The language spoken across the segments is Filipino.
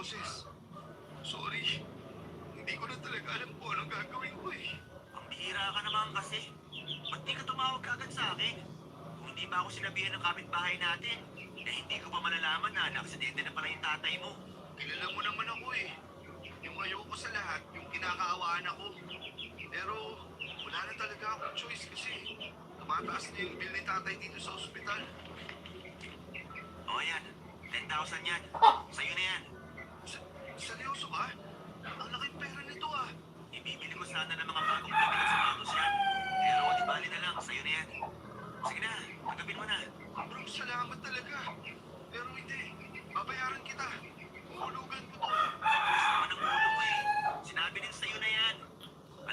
boses. Sorry, hindi ko na talaga alam kung anong gagawin ko eh. Ang bihira ka naman kasi. Ba't di ka tumawag agad sa akin? Kung hindi ba ako sinabihan ng kapitbahay natin, eh hindi ko pa malalaman na naksidente na pala yung tatay mo. Kilala mo naman ako eh. Yung ayoko sa lahat, yung kinakaawaan ako. Pero wala na talaga akong choice kasi tumataas na yung bill ni tatay dito sa ospital. O yan, 10,000 yan. Sa'yo na yan. Seryoso ba? Ang laking pera nito ah. Ibibili ko sana ng mga bagong damit at sapatos yan. Pero di bali na lang, sa'yo na yan. Sige na, tanggapin mo na. Bro, salamat talaga. Pero hindi, babayaran kita. Hulugan ko to. Tapos naman ang ulo mo eh. Sinabi din sa'yo na yan.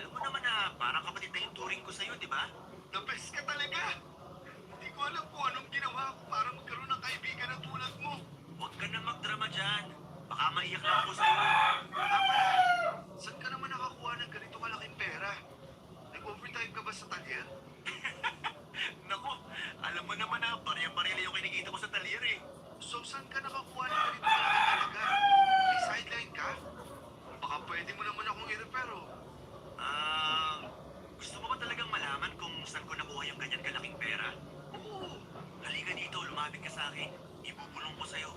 Alam mo naman na parang kapatid na yung turing ko sa'yo, di ba? The best ka talaga. Hindi ko alam kung anong ginawa ko para magkaroon ng kaibigan na tulad mo. Huwag ka na magdrama dyan. Baka maiyak lang ako sa'yo. Papa, saan ka naman nakakuha ng ganito kalaking pera? Nag-overtime ka ba sa talyer? Naku, alam mo naman na barya-barya yung kinikita ko sa talyer eh. So saan ka nakakuha ng ganito kalaking talaga? May sideline ka? Baka pwede mo naman akong i-reparo. Gusto mo ba talagang malaman kung saan ko nakuha yung ganyan kalaking pera? Oo, Halika dito, lumapit ka sa akin. Ibubulong ko sa'yo.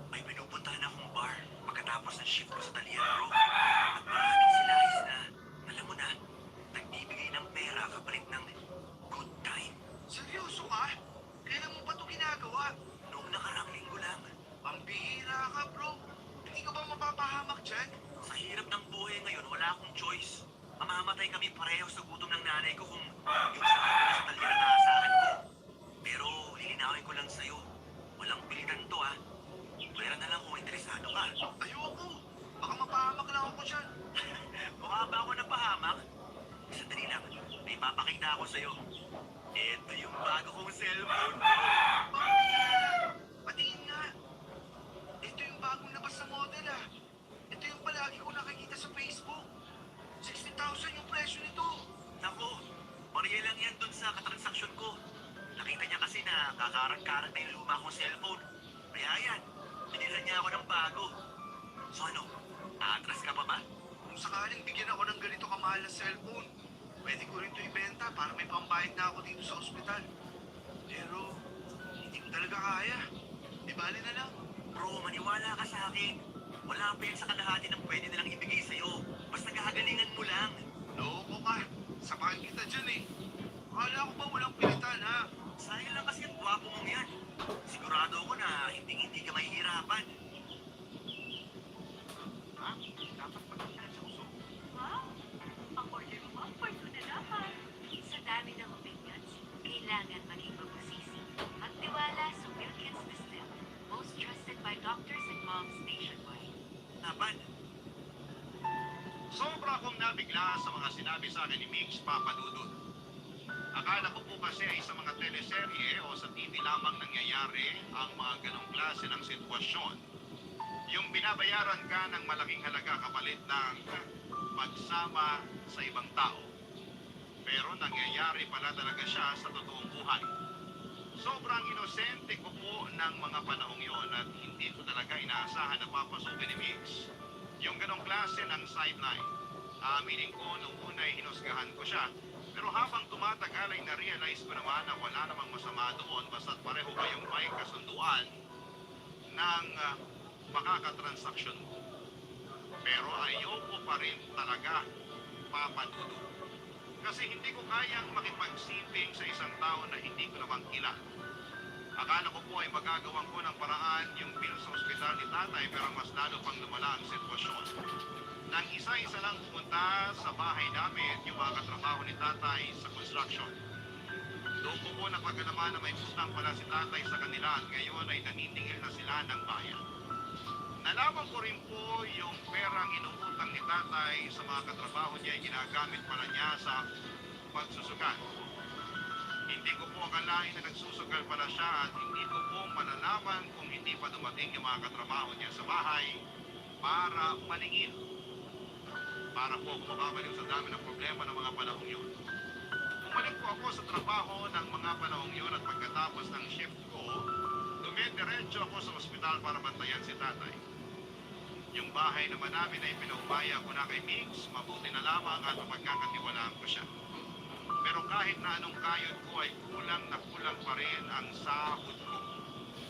May pinupuntahan akong bar pagkatapos ng shift ko sa talyer, bro. At maraming sila ayos na. Alam mo na, nagbibigay ng pera kapalit ng good time. seryoso ka? Kailan mo ba ito ginagawa? Noong nakarang linggo lang, Ang bihira ka, bro. Hindi ka ba mapapahamak dyan? sa hirap ng buhay ngayon, wala akong choice. Mamamatay kami pareho sa gutom ng nanay ko kung yung sakit ko na sa talyer na naasahan ko. Pero lilinawin ko lang sa'yo, walang pilitan to ah. Pwera na lang kung interesado ka. Ayoko. Baka mapahamak lang ako dyan. Mukha ba ako napahamak? Sandali lang, may papakita ako sa'yo. Ito yung bago kong cellphone. Patingin nga. Ito yung bagong labas na model ah. Ito yung palagi ko nakikita sa Facebook. 60,000 yung presyo nito. Naku, pareha lang yan dun sa katransaksyon ko. Nakita niya kasi na kakarag-karag na yung luma kong cellphone. Kaya yan, binila niya ako ng bago. So ano, aatras ka pa ba? Kung sakaling bigyan ako ng ganito kamahal na cellphone, pwede ko rin ito ibenta para may pambayad na ako dito sa ospital. Pero, hindi ko talaga kaya. Di bali na lang. Bro, maniwala ka sa akin. Wala pa yan sa kalahati ng pwede nilang ibigay sa'yo. Basta gagalingan mo lang. Loko ka. Sabahan kita dyan eh. Akala ko ba walang pilitan ha? Sayang lang kasi ang gwapo mong yan. Sigurado ako na hindi ka mahihirapan. Ha? Dapat pagkakas sa uso. Wow! Ang order mo, personalahan. Sa dami ng opinions, kailangan maging mabusisi. Magtiwala sa Wilkins Distill, most trusted by doctors and moms nationwide. Napan, Sobra akong nabigla sa mga sinabi sa akin ni Mix Papadudod. Akala ko po kasi ay sa mga teleserye o sa TV lamang nangyayari ang mga ganong klase ng sitwasyon. Yung binabayaran ka ng malaking halaga kapalit ng pagsama sa ibang tao. Pero nangyayari pala talaga siya sa totoong buhay. Sobrang inosente ko po ng mga panahong yon at hindi ko talaga inaasahan na papasukin ni Mix yung ganong klase ng sideline. Aminin ko, noong una ay hinusgahan ko siya. Pero habang tumatagal ay na-realize ko naman na wala namang masama doon basta't pareho kayong may kasunduan ng makakatransaksyon mo. Pero ayoko pa rin talaga papadudo. Kasi hindi ko kayang makipagsiping sa isang tao na hindi ko naman kilala. Akala ko po ay magagawan ko ng paraan yung bill sa ospital ni tatay pero mas lalo pang lumala ang sitwasyon. Nang isa-isa lang pumunta sa bahay namin yung mga katrabaho ni tatay sa construction. Doon ko po napagalaman na may utang pala si tatay sa kanila at ngayon ay naniningil na sila ng bayan. Nalaman ko rin po yung perang inuutang ni tatay sa mga katrabaho niya ay ginagamit pala niya sa pagsusugal. Hindi ko po akalain na nagsusugal pala siya at hindi ko po malalaman kung hindi pa dumating yung mga katrabaho niya sa bahay para maningil. Para po ako mababalik sa dami ng problema ng mga panahong yun. Bumalik po ako sa trabaho ng mga panahong yun at pagkatapos ng shift ko, dumidiretso ako sa ospital para bantayan si tatay. Yung bahay naman namin ay pinaubaya ko na kay Mix, mabuti na lamang at mapagkakatiwalaan ko siya. Pero kahit na anong kayod ko ay kulang na kulang pa rin ang sahod ko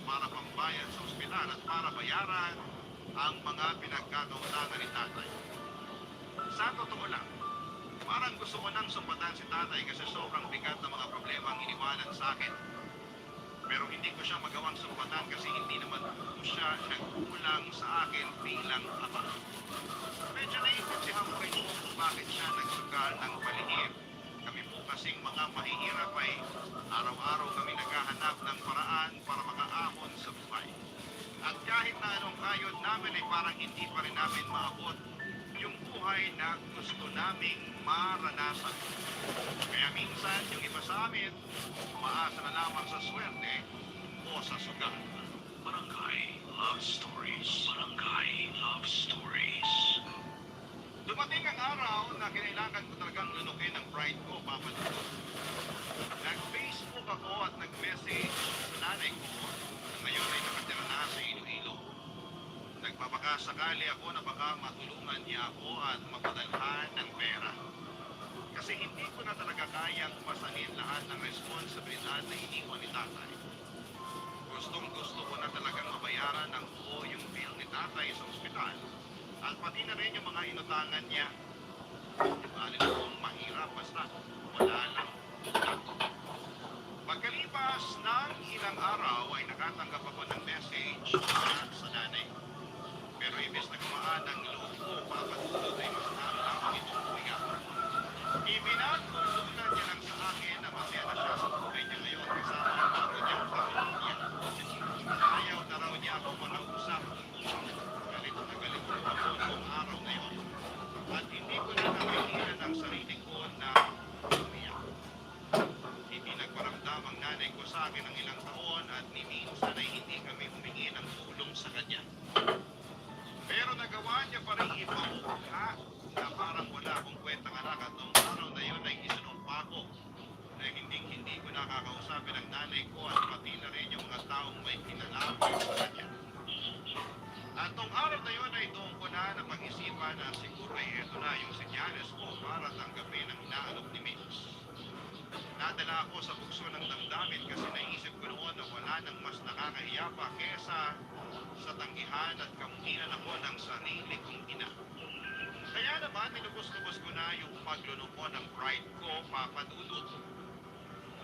para pambayad sa ospital at para bayaran ang mga pinagkakautangan ni tatay. Sa totoo lang, parang gusto ko nang sumpatan si tatay kasi sobrang bigat ng mga problema ang iniwanan sa akin. Pero hindi ko siya magawang sumpatan kasi hindi naman po siya nagkulang sa akin bilang ama. Medyo naiintindihan ko rin po kung bakit siya nagsugal ng palihim. Kami po kasing mga mahihirap ay araw-araw kami naghahanap ng paraan para makaahon sa buhay. At kahit na anong kayod namin ay parang hindi pa rin namin maabot yung buhay na gusto naming maranasan. Kaya minsan yung iba sa amin, umaasa na lamang sa swerte o sa sugal. Barangay Love Stories. Barangay Love Stories. Dumating ang araw na kinailangan ko talagang lunukin ang pride ko, Papa Dudo. Nag-Facebook ako at nag-message sa nanay ko na ngayon ay nakatira na sa Iloilo. Nagpapakasakali ako na baka matulungan niya ako at mapadalhan ng pera. Kasi hindi ko na talaga kayang pasanin lahat ng responsibilidad na iniwan ni tatay. Gustong-gusto ko na talagang mabayaran ng buo yung bill ni tatay sa ospital at pati na rin yung mga inutangan niya. Bali kong mahirap basta wala lang utang. Pagkalipas ng ilang araw ay nakatanggap ako ng message mula sa nanay. Pero ibis na gumaan ang loob ko, papatulog ay mas nalang itong buwiga. Ibinatulunan niya lang sa akin na masaya na siya sa buhay niya ngayon kasama ang bago niyang pamilya. Ayaw na raw niya ako makausap. Galit na galit ako noong araw na yun. At hindi ko na napigilan ang sarili ko na umiyak. Hindi nagparamdam ang nanay ko sa akin ng ilang taon at ni minsan ay hindi kami humingi ng tulong sa kanya. Pero nagawa niya pa rin ipamukha na parang wala akong kwentang anak at noong araw na yun ay isinumpa ko na hindi ko nakakausapin ang nanay ko at pati na rin yung mga taong may kinalaman sa kanya. At noong araw na yun ay doon ko na napag-isipan na siguro ay eto na yung senyales ko para tanggapin ang inaalok ni Mix. Nadala ako sa bukso ng damdamin kasi naisip ko noon na wala nang mas nakakahiya pa kesa sa tanggihan at kamuhinan ako ng sarili kong ina. Kaya naman, nilubos-lubos ko na yung paglunok ko ng pride ko, Papa Dudut.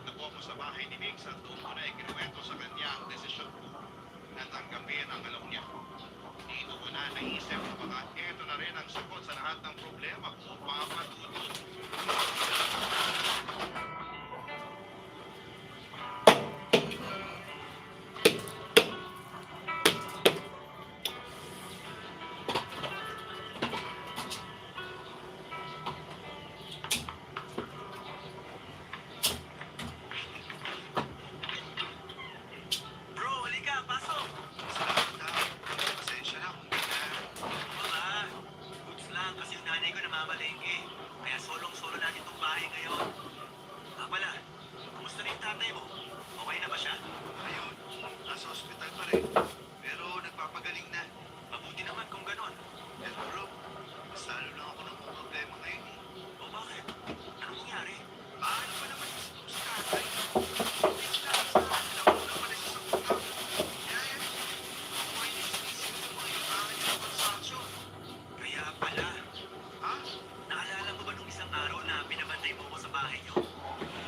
Nako ako sa bahay ni Mix at doon ko na ikinuwento sa kanya ang desisyon ko na tanggapin ang alok niya. Dito ko na naisip na baka ito na rin ang sagot sa lahat ng problema ko, Papa Dudut. Bro, halika, pasok! Salamat na. Pasensya na kung hindi na. Mga, goods lang kasi yung nanay ko namamalengke. Kaya solong-solo natin itong bahay ngayon. Pala, kumusta na yung tatay mo? Okay na ba siya? Ayun, nasa ospital pa rin. Pero nagpapagaling na. Mabuti naman kung ganon. Pero bro, mas lalo lang ako ng problema ngayon. O bakit? Anong nangyari? Paano ba naman gusto sa tatay? Hindi sila sa akin ako na pala sa utang. Kaya yan, ako ay nagsisisi ng mga ibangan ng transaksyon. Kaya pala, Ha? naalala mo ba nung isang araw na binabantay mo ko sa bahay niyo?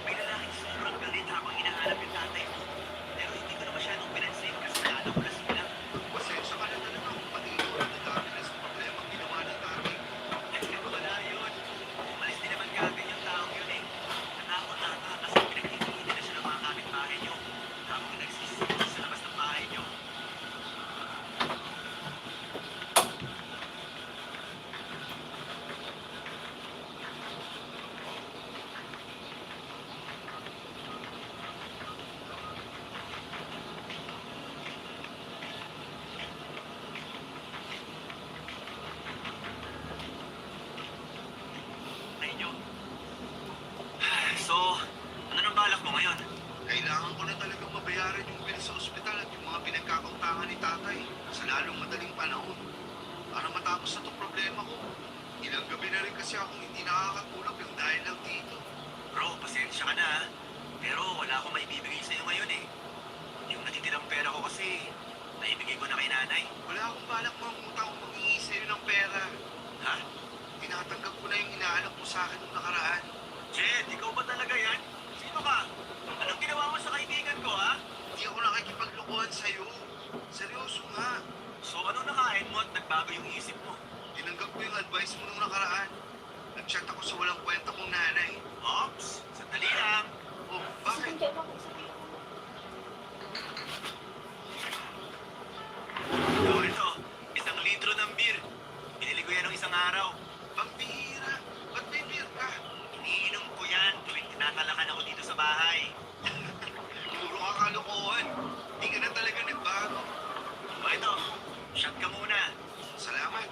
May lalaking sobrang galit habang hinahanap yung tatay mo. Pero hindi ko na masyadong pinansin kasi naalala ko na sila. Pasensya ka na talaga kung pati ito na dami na sa problema ang ginawa ng tatay ko. Kamusta tong problema ko? Ilang gabi na rin kasi akong hindi nakakatulog yung dahil lang dito. Bro, pasensya ka na ha. Pero wala akong maibibigay sa'yo ngayon eh. Yung natitirang pera ko kasi, naibigay ko na kay nanay. Wala akong balak mangutang kung maghihingi sa'yo ng pera. Ha? Tinatanggap ko na yung inaalok mo sa akin nung nakaraan. Jed, ikaw ba talaga yan? Sino ka? Anong ginawa mo sa kaibigan ko ha? Hindi ako nakikipaglokohan sa'yo. Seryoso nga. So ano nakain mo at nagbago yung isip mo? Tinanggap ko yung advice mo nung nakaraan. Nag-chat ako sa walang kwenta kong nanay. Ops, sandali lang. Oh, bakit? Ito, isang litro ng beer. Binili ko yan nung isang araw. Pampihira. Ba't may beer ka? Iniinom ko yan tuwing tinatalakan ako dito sa bahay. Puro ka kalokohan. Hindi ka na talaga nagbago. O ito, shot ka muna. Salamat.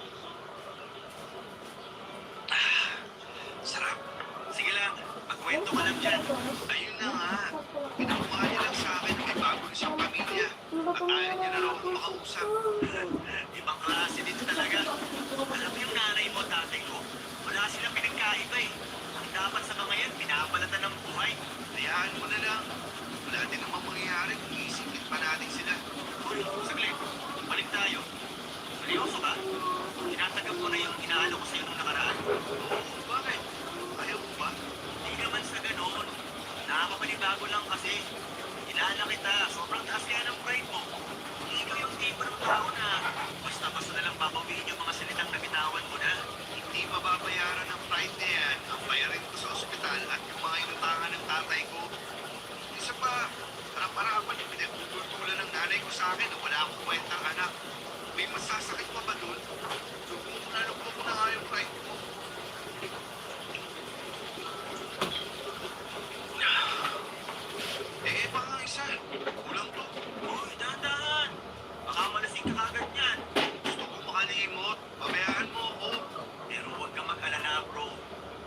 Ah, sarap. Sige lang, magkwento ka lang dyan. Ayun na nga. Pinapamahal niya lang sa akin na may bago na siyang pamilya. At ayaw niya na raw akong makausap. Ibang klase din talaga. Alam mo yung nanay mo, tatay ko, wala silang pinagkaiba eh. Ang dapat sa mga yan, pinabalatan ng buhay. Hayaan mo na lang. Wala din namang mangyayari kung iisipin pa natin sila. Uy, saglit, balik tayo. Seryoso ka? Tinatanggap ko na yung inaalo ko sa'yo nung nakaraan. Oo, bakit? Ayaw mo ba? Hindi naman sa ganon. Nakakapanibago lang kasi. Kilala kita, sobrang taas kaya ng pride mo. Hindi ikaw yung tipo ng tao na basta-basta na lang babawiin yung mga salitang nabitawan mo na. Hindi mababayaran ng pride na yan ang bayarin ko sa ospital at yung mga inutangan ng tatay ko. Isa pa, harap-harapan yung pinagtutultulan ng nanay ko sa akin na wala akong kwentang anak. May masasakit pa ba dun? Lugmok na nga yung pride ko. Baka isa. Kulang to. Uy, dahan-dahan! Baka malasing ka kagad yan. Gusto ko makalimot. Pabayaan mo ako. Pero huwag kang mag-alala, bro.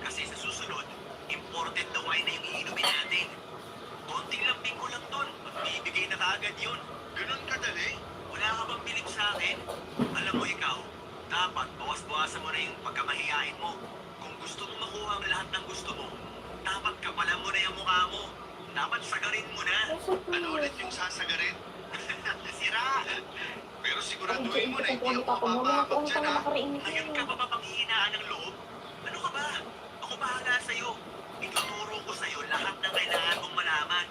Kasi sa susunod, imported na wine na yung iinumin natin. Konting lambing ko lang dun. Magbibigay na kaagad yun. Ganun kadali. Wala ka bang bilib sa akin? Alam mo ikaw, dapat bawas-bawasan mo na yung pagkamahiyain mo. Kung gusto mo makuha ang lahat ng gusto mo, dapat kapalan mo na yung mukha mo. Dapat sagarin mo na. Ano ulit yung sasagarin? Sira! Pero siguraduhin mo na hindi ako mapapakot dyan ha. Ngayon ka pa ba panghihinaan ng loob? Ano ka ba? Ako bahala sa'yo. Ituturo ko sa'yo lahat ng kailangan mong malaman.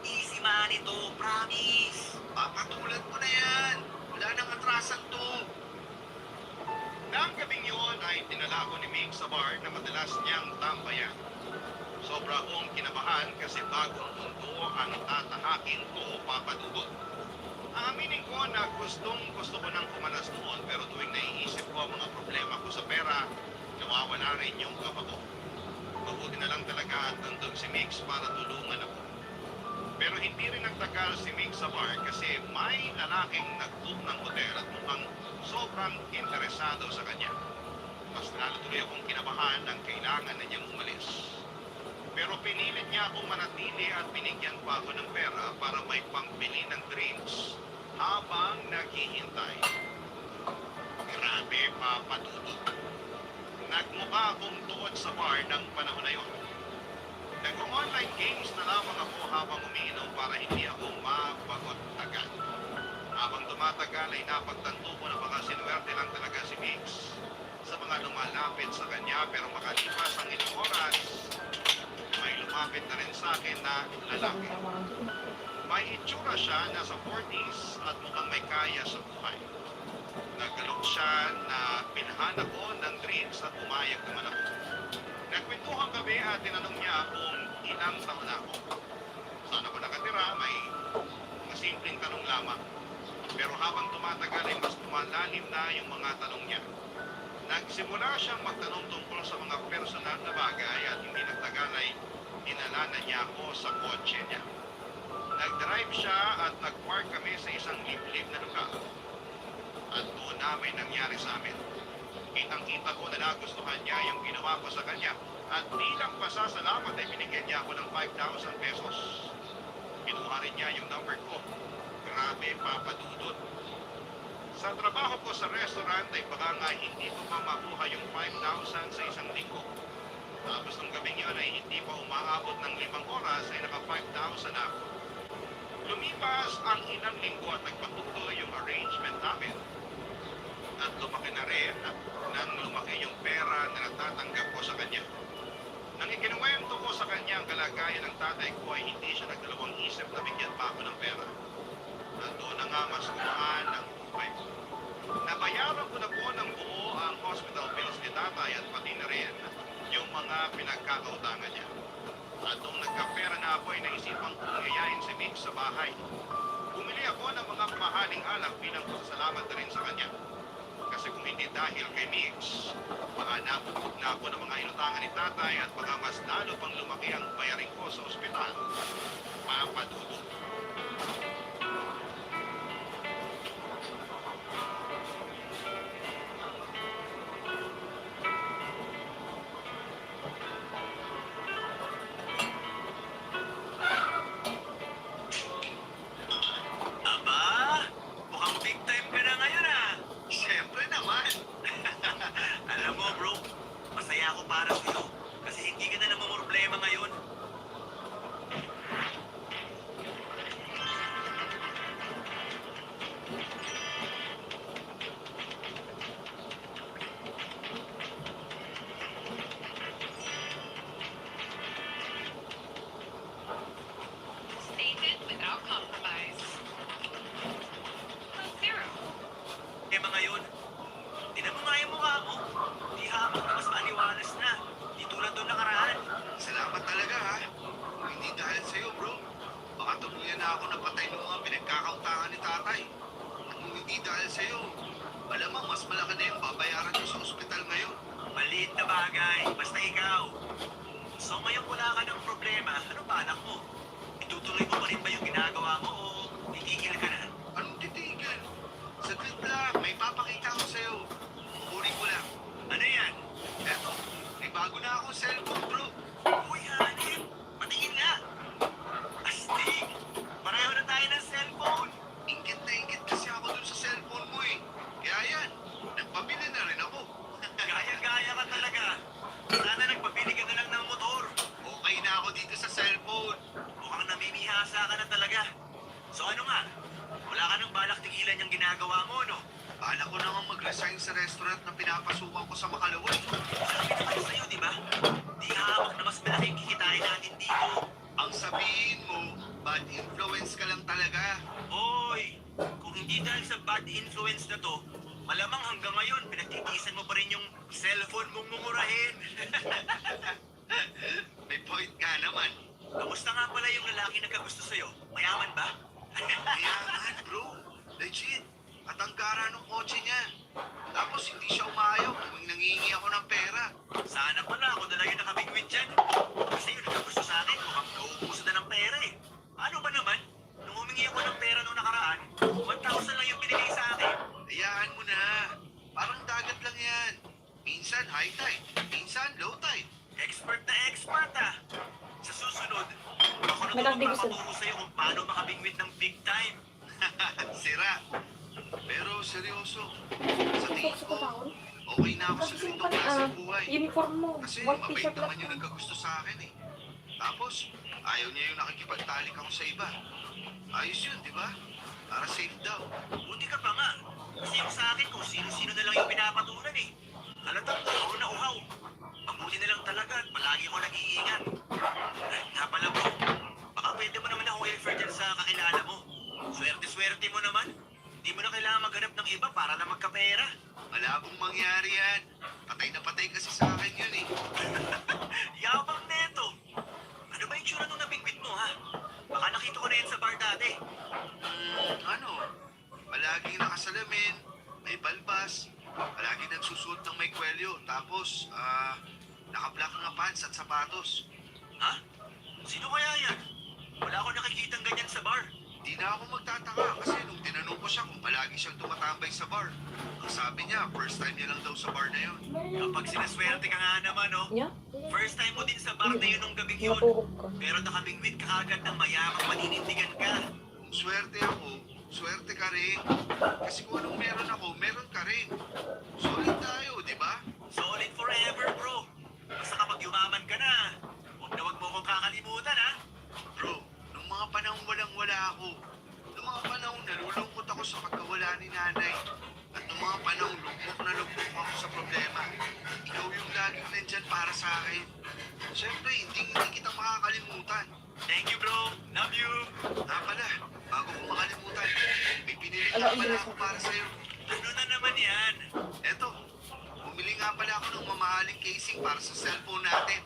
Easy man ito, promise. Papatulan mo na yan. Wala nang atrasan to. Nang gabing yun ay dinala ko ni Ming sa bar na madalas niyang tambayan. Sobra akong kinabahan kasi bagong mundo ang tatahakin ko, papadudot. Aminin ko na gusto ko nang pumalas noon pero tuwing naiisip ko ang mga problema ko sa pera, nawawala rin yung kaba ko. Mabuti na lang talaga at nandun si Mix para tulungan ako. Pero hindi rin nagtagal si Mix sa bar kasi may lalaking nag-book ng hotel at mukhang sobrang interesado sa kanya. Mas lalo tuloy akong kinabahan ng kailangan na niyang umalis. Pero pinilit niya akong manatili at binigyan pa ako ng pera para may pambili ng drinks habang naghihintay. Grabe, papadudot. Nagmukha akong tuod sa bar ng panahon na yun. Nag-online games na lamang ako habang umiinom para hindi ako mabagot agad. Habang tumatagal ay napagtanto ko na baka sinuwerte lang talaga si Mix sa mga lumalapit sa kanya pero makalipas ang ilang oras, may lumapit na rin sa akin na lalaki. May itsura siya na sa 40s at mukhang may kaya sa buhay. Naggalok siya na pinahan ako ng drinks at umayag naman ako. Nagkwentuhan kami at tinanong niya kung ilang taon na ako. Saan ako nakatira, may mga simpleng tanong lamang. Pero habang tumatagal ay mas lumalalim na yung mga tanong niya. Nagsimula siyang magtanong tungkol sa mga personal na bagay at hindi nagtagal ay dinala na niya ako sa kotse niya. Nag-drive siya at nag-park kami sa isang liblib na lugar. At doon na may nangyari sa amin. Kitang-kita ko na nagustuhan niya yung ginawa ko sa kanya at bilang pasasalamat ay binigyan niya ako ng 5,000 pesos. Kinuha rin niya yung number ko. Grabe, papadudot. Sa trabaho ko sa restaurant ay baka nga hindi ko pa makuha yung 5,000 sa isang linggo. Tapos ng gabing yun ay hindi pa umaabot ng 5 oras ay naka 5,000 na ako. Lumipas ang ilang linggo at nagpatuloy yung arrangement namin. At lumaki na rin nang lumaki yung pera na natatanggap ko sa kanya. Nang ikinuwento ko sa kanya ang kalagayan ng tatay ko ay hindi siya nagdalawang isip na bigyan pa ako ng pera. At doon na nga mas gumaan ang buhay ko. Nabayaran ko na po ng buo ang hospital bills ni tatay at pati na rin yung mga pinagkakautangan niya. At nung nagkapera na ako ay naisipang kong yayain si Mick sa bahay. Bumili ako ng mga mahaling alak bilang pasasalamat na rin sa kanya. Kasi kung hindi dahil kay Mix, baka napupunod na ako ng mga inutangan ni tatay at baka mas lalo pang lumaki ang bayarin ko sa ospital. Papadudo. Aba, mukhang big time ka na ngayon ah. Siyempre naman. Alam mo bro, masaya ako para sa'yo. Kasi hindi ka na namumroblema ngayon. Stated without compromise. Zero. Eh mga yun, tinan mo nga yung mukha mo. Di hamang na mas maliwalas na. Di tulad doon nakaraan. Salamat talaga ha. Kung hindi dahil sa'yo bro, baka tuluyan na ako napatay ng mga pinagkakautangan ni tatay. At kung hindi dahil sa'yo, malamang mas malaki na yung babayaran niyo sa ospital ngayon. Maliit na bagay, basta ikaw. So ngayon wala ka ng problema, ano balak mo? Itutuloy mo pa rin ba yung ginagawa mo o titigil ka na? Anong titigil? Saglit lang, may papakita ko sa'yo. Kukunin ko lang. Ano yan? Eto, may bago na akong cellphone bro. Uy, hanip! Patingin nga! Astig! Pareho na tayo ng cellphone! Ingit na ingit kasi ako dun sa cellphone mo eh. Kaya yan, nagpabili na rin ako. Gaya-gaya ka talaga! Sana nagpabili ka na lang ng motor! Okay na ako dito sa cellphone. Mukhang namimihasa ka na talaga. So ano nga? Wala ka nang balak tigilan yung ginagawa mo, no? Bala ko naman mag-resign sa restaurant na pinapasukan ko sa Makalaway. Sabi naman sa'yo, di ba? Di hamak na mas malaking kikitain natin dito. Ang sabihin mo, bad influence ka lang talaga. Oy, kung hindi dahil sa bad influence na to, malamang hanggang ngayon pinagtitisan mo pa rin yung cellphone mong mumurahin. May point ka naman. Kamusta nga pala yung lalaki na kagusto sa'yo? Mayaman ba? Kaya man bro, legit. At ang gara ng kotse niya. Tapos hindi siya umayaw kung nangingi ako ng pera. Sana pala ako na lang yung nakabigwit dyan. Kasi yung nagkagusto sa akin, mukhang nauubusan na ng pera eh. Ano ba naman? Nung humingi ako ng pera nung nakaraan, 1,000 lang yung binigay sa akin. Hayaan mo na. Parang dagat lang yan. Minsan high tide, minsan low tide. Expert na expert ah. Sa susunod, ako na May kung nagbigo sila. magpapaturo sa'yo kung paano makabingwit ng big time. Sira. Pero seryoso, sa tingin Gusto ko, ko taon. okay na ako sa Kasi ganitong yung klaseng buhay. uniform mo, Kasi white mabait t-shirt naman lang. yung nagkagusto sa akin eh. Tapos, ayaw niya yung nakikipagtalik ako sa iba. Ayos yun, di ba? Para safe daw. Buti ka pa nga. Kasi yung sa akin kung sino-sino na lang yung pinapatulan eh. Halatang uhaw na uhaw. Mabuti na lang talaga at palagi ako nag-iingat. Eh, nga pala bro, baka pwede mo naman ako i-refer dyan sa kakilala mo. Swerte-swerte mo naman. Hindi mo na kailangan maghanap ng iba para na magkapera. Malabong mangyari yan. Patay na patay kasi sa akin yun eh. Yabang neto. Ano ba yung tsura nung nabingwit mo ha? Baka nakita ko na yan sa bar dati. Ano? Palaging nakasalamin, may balbas, palaging nagsusuot ng may kwelyo, tapos, naka-black na pants at sapatos. Ha? Sino kaya yan? Wala ako nakikitang ganyan sa bar. Di na ako magtataka kasi nung tinanong ko siya kung palagi siyang tumatambay sa bar. Ang sabi niya, first time niya lang daw sa bar na yun. Kapag sinaswerte ka nga naman, no? Yeah? First time mo din sa bar na yun nung gabing yun. Natuhog ka. Pero nakabingwit ka agad ng mayamang maninindigan ka. Kung swerte ako, swerte ka rin. Kasi kung anong meron ako, meron ka rin. Solid tayo, di ba? Solid forever, bro. Basta kapag yumaman ka na, huwag mo kong kakalimutan, ha? Bro, nung mga panahon walang-wala ako, nung mga panahon nalulungkot ako sa pagkawala ni nanay, at nung mga panahon lugmok ako sa problema, ikaw yung laging nandyan para sa akin. Siyempre, hindi kita makakalimutan. Thank you, bro. Love you. Pala, bago ko makalimutan, may pinili nga pala ako para sa'yo. Ano na naman yan? Eto, bumili nga pala ako ng mamahaling casing para sa cellphone natin.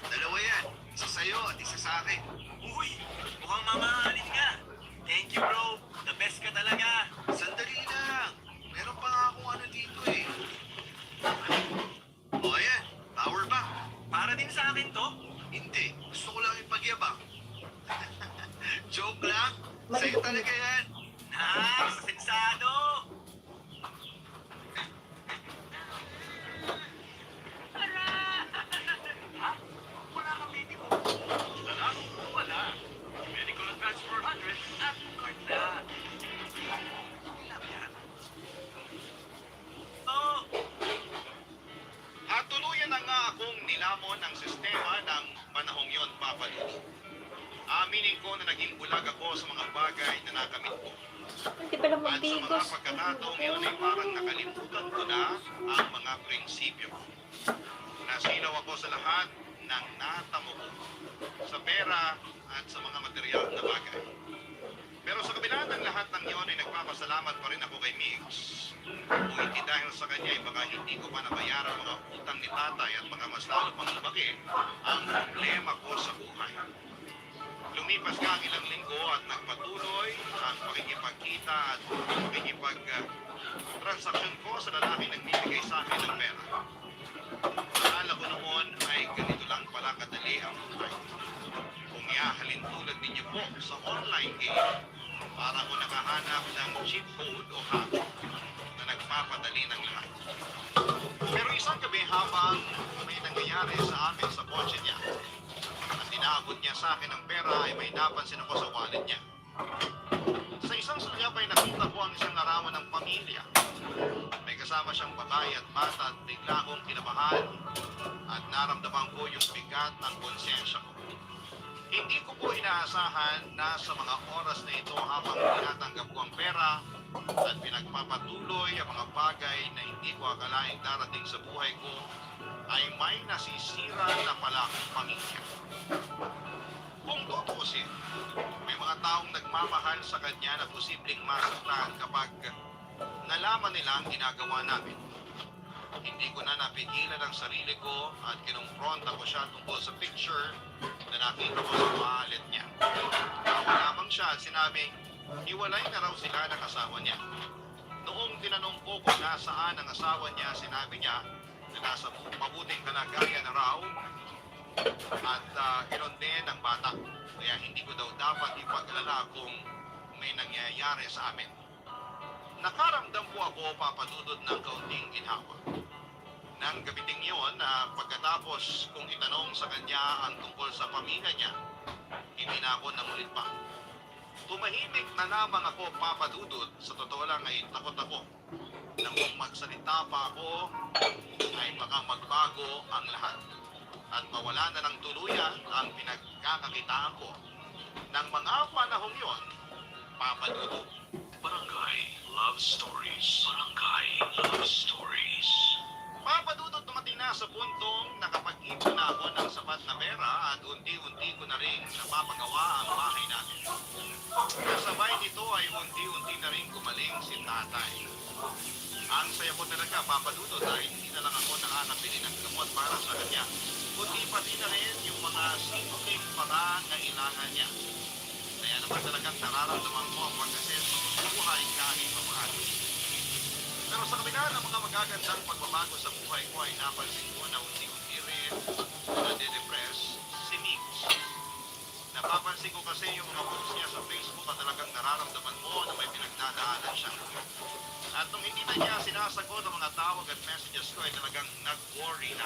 Dalawa yan, isa sa'yo at isa sa akin. Uy, mukhang mamahalin ka. Thank you, bro. The best ka talaga. Sandali lang, meron pa nga akong ano dito eh. O ayan, power bank. Para din sa akin to. Hindi, gusto ko lang ipagyabang. Joke lang, sa'yo talaga yan. Nice, sensado. Ha? Wala kang baby mo. Wala? Wala. Medical advance 400 at card na. Ilang yan? Oh, At tuluyan na nga akong nilamon ang sistema ng panahong yon, Papa Lulu. Aminin ko na naging bulag ako sa mga bagay na nakamit ko. Hindi pala At sa mga magbigos. pagkakataong yun ay parang nakalimutan ko na ang mga prinsipyo ko. Nasilaw ako sa lahat ng natamo ko, sa pera at sa mga material na bagay. Pero sa kabila ng lahat ng yun ay nagpapasalamat pa rin ako kay Mix. Kung hindi dahil sa kanya ay baka hindi ko pa nabayaran mga utang ni tatay at baka mas lalo pang lumaki ang problema ko sa buhay. Lumipas ka ang ilang linggo at nagpatuloy ang pakikipagkita at pakikipag-transaksyon ko sa lalaki nagbibigay sa akin ng pera. Akala ko noon ay ganito lang pala kadali ang buhay. Kung iahalin tulad ninyo po sa online game, para ko nakahanap ng cheat code o hack na nagpapadali ng lahat. Pero isang gabi habang may nangyayari sa amin sa kotse niya, at inaabot niya sa akin ng pera ay may napansin ako sa wallet niya. Sa isang sulyap ay nakita ko ang isang larawan ng pamilya. May kasama siyang babae at bata at bigla akong kinabahan at naramdaman ko yung bigat ng konsensya ko. Hindi ko po inaasahan na sa mga oras na ito habang tinatanggap ko ang pera at pinagpapatuloy ang mga bagay na hindi ko akalaing darating sa buhay ko ay may nasisira na pala akong pamilya. Kung tutuusin, may mga taong nagmamahal sa kanya na posibleng masaktan kapag nalaman nila ang ginagawa namin. Hindi ko na napigilan ang sarili ko at kinumpronta ko siya tungkol sa picture na nakita ko sa wallet niya. Tawa lamang siya at sinabi, hiwalay na raw sila ng asawa niya. Noong tinanong ko kung nasaan ang asawa niya, sinabi niya na nasa mabuting kalagayan na raw at ganoon din ang bata. Kaya hindi ko daw dapat ipag-alala kung may nangyayari sa amin. Nakaramdam po ako papadudod ng kaunting ginhawa. Nang gabiting yun, pagkatapos kung itanong sa kanya ang tungkol sa pamilya niya, hindi na ako namulit pa. Tumahimik na lamang ako papadudod, sa totoo lang ay takot ako. Nang kung magsalita pa ako, ay baka magbago ang lahat. At mawala na ng tuluyan ang pinagkakakitaan ko. Nang mga panahong yon, papadudod. Barangay Love Stories. Barangay Love Stories. Papadudod dumating na sa puntong nakapag-ipon na ako ng sapat na pera at unti-unti ko na rin napapagawa ang bahay natin. Kasabay nito ay unti-unti na rin gumaling si tatay. Ang saya ko talaga, papadudod, ay hindi na lang ako nakakabili ng gamot para sa kanya, kundi pati na rin yung mga simpleng pangangailangan niya. Kaya naman talagang nararamdaman ko ang pagkasenso ng buhay kahit papaano. Pero sa kabila ng mga magagandang pagbabago sa buhay ko ay napansin ko na unti-unti rin nade-depress si Mix. Na Napapansin ko kasi yung mga posts niya sa Facebook at talagang nararamdaman mo na may pinagdadaanan siya. At nung hindi na niya sinasagot ang mga tawag at messages ko ay talagang nag-worry na.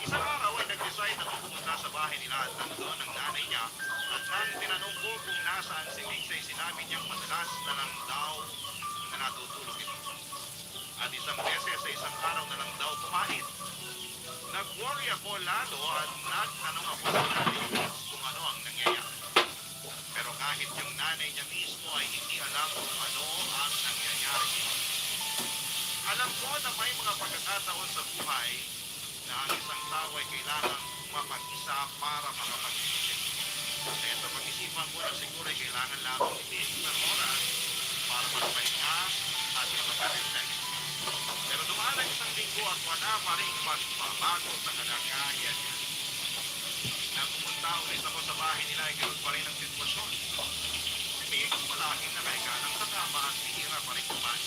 Isang araw ay nag-decide na pupunta sa bahay nila at nandun ang nanay niya. At nang tinanong ko kung nasaan si Mix ay sinabi niyang madalas na lang daw na natutulog ito. At isang beses sa isang araw na lang daw kumain. Nag-worry ako lalo at nagtanong ako sa nanay kung ano ang nangyayari. Pero kahit yung nanay niya mismo ay hindi alam kung ano ang nangyayari. Alam ko na may mga pagkakataon sa buhay na ang isang tao ay kailangang mapag-isa para makapag-isip. Kaya sa pag-isipan ko na siguro ay kailangan lamang itiis ng oras para magpahinga at makapag-reflect. Pero dumaan ang isang linggo at wala pa rin pagbabago sa kalagayan niya. Nang pumunta ulit ako sa bahay nila ay ganoon pa rin ang sitwasyon. Si Mix palaging nakahiga ng kasama at bihira pa rin kumain.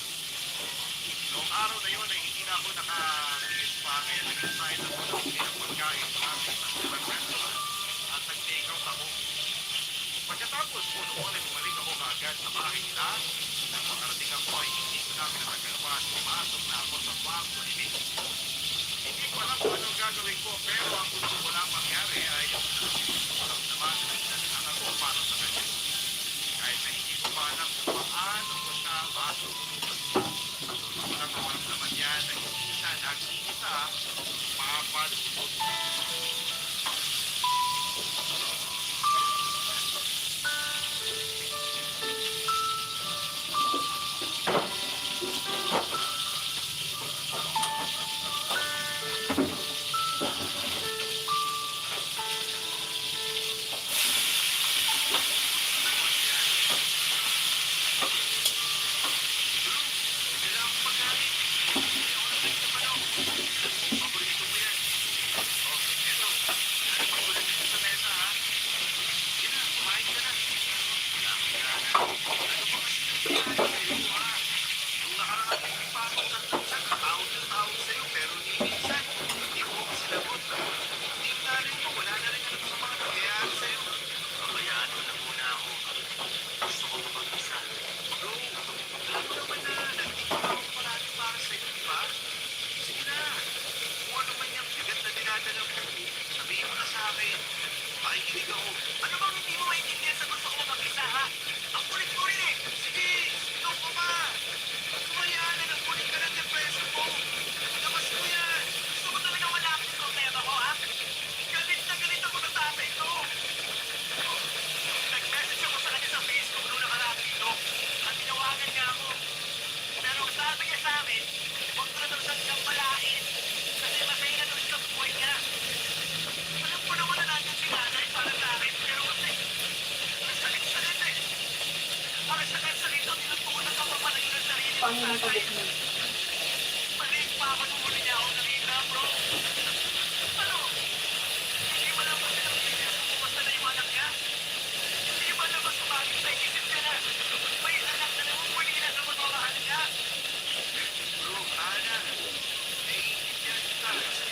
Noong araw na yun ay hindi na ako nakatiis pa kaya nag-decide ako na bumili ng pagkain sa ating isang restaurant at nag-take out ako. Pagkatapos po noon ay bumalik ako kaagad sa bahay nila. Nang makarating ako ay hindi ko na pinatagal pa at pumasok na ako sa kwarto ni Mix. Hindi ko alam kung anong gagawin ko pero ang gusto ko lang mangyari ay maramdaman na pinalihan ako para sa kanya. Kahit na hindi ko pa alam kung paano ko siya matutulungan. Walang maramdaman niya na hindi siya nag-iisa papadulog. Sabihin mo na sa akin, makikinig ako. Ano bang hindi mo maintindihan sa gusto ko mag-isa, ha? Ang kulit-kulit eh! Sige, ikaw pa ba? Kumayaan na nagkulit ka ng depression mo. Labas mo yan! Gusto mo talaga wala akong problema ko, ha? Galit na galit ako sa tatay ko. Nag-message ako sa kanya sa Facebook noong nakaraan dito. At tinawagan niya ako. Pero ang sabi niya sa amin, huwag na daw siyang balain. Kasi masaya na daw siya sa buhay niya. Alam ko naman na natin si nanay para sa akin, pero kasi nasalit-salit eh. Para sa kansalit daw tinutunan ka papalayo ng sarili ng tatay. Maliit pa ako nung huli niya ako nakita, bro. Ano? Hindi mo lang ba pinag-iisip kung kumusta na yung anak niya? Hindi ba naman sumagin sa isip niya na may anak na namumuli na sa mamamahal niya? Bro, Ana, naiintindihan kita kasi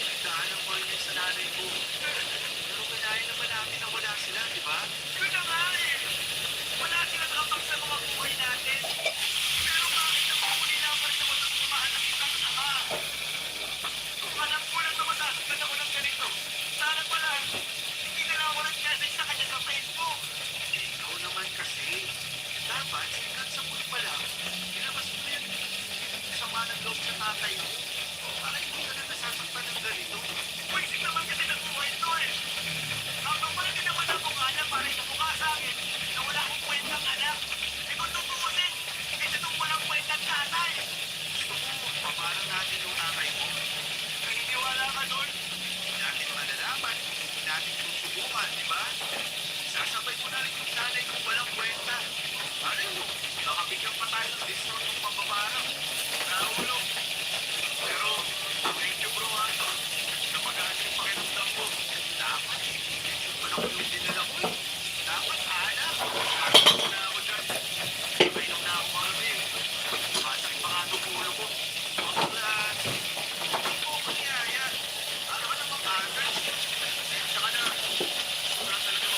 nagdaanan ko rin yan sa nanay ko. Pero kanayan naman namin na wala sila, di ba? Yun na nga eh! Wala sila nakapag sa mga buhay natin. Pero bakit namumuli na pa rin naman ang sumahal ng isang ama? Alam ko lang na masasagad ako ng ganito. Sana pala, hindi na lang ako nag-message sa kanya sa Facebook. Ikaw naman kasi, dapat sikat sa pool pa lang, ilabas mo yan. Sama ng loob sa tatay mo. Para hindi ka na nasasaktan ng ganito. Pwede naman kasi ng buhay ito eh. Habang wala din naman akong anak para ikamukha sa akin na wala akong kwentang anak. Eh kung tutuusin, kasi itong walang kwentang tatay. Gusto mo, paparang natin yung tatay mo. Naniniwala ka doon? Hindi natin malalaman. Hindi natin susubukan, di ba? Sasabay mo na rin yung nanay kung walang kwenta. Ano yun? Nakabigyan pa tayo ng discount ng papaparang. Nahulog. Pero, thank you bro ha. Napagaan yung pakiramdam ko. Dapat, yung malaki yung dinala ko eh. Dapat, Ana. Ano na ako dyan? Inom na ako kami. Masakit pa nga itong ulo ko. Baklas. Hindi ko maniyaya. Ano ka naman, Anders? Pasensya ka na. Sobrang talaga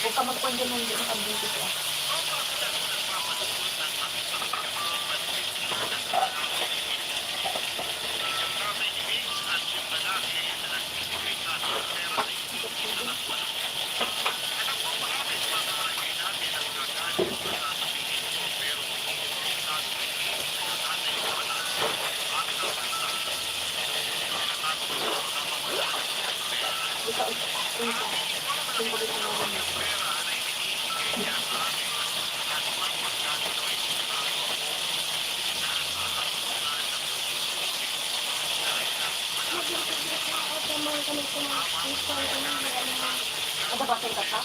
Huwag ka magpwede ng hindi makabuti ko. Ada bakit ka pa?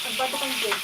Nagbato kang dyan.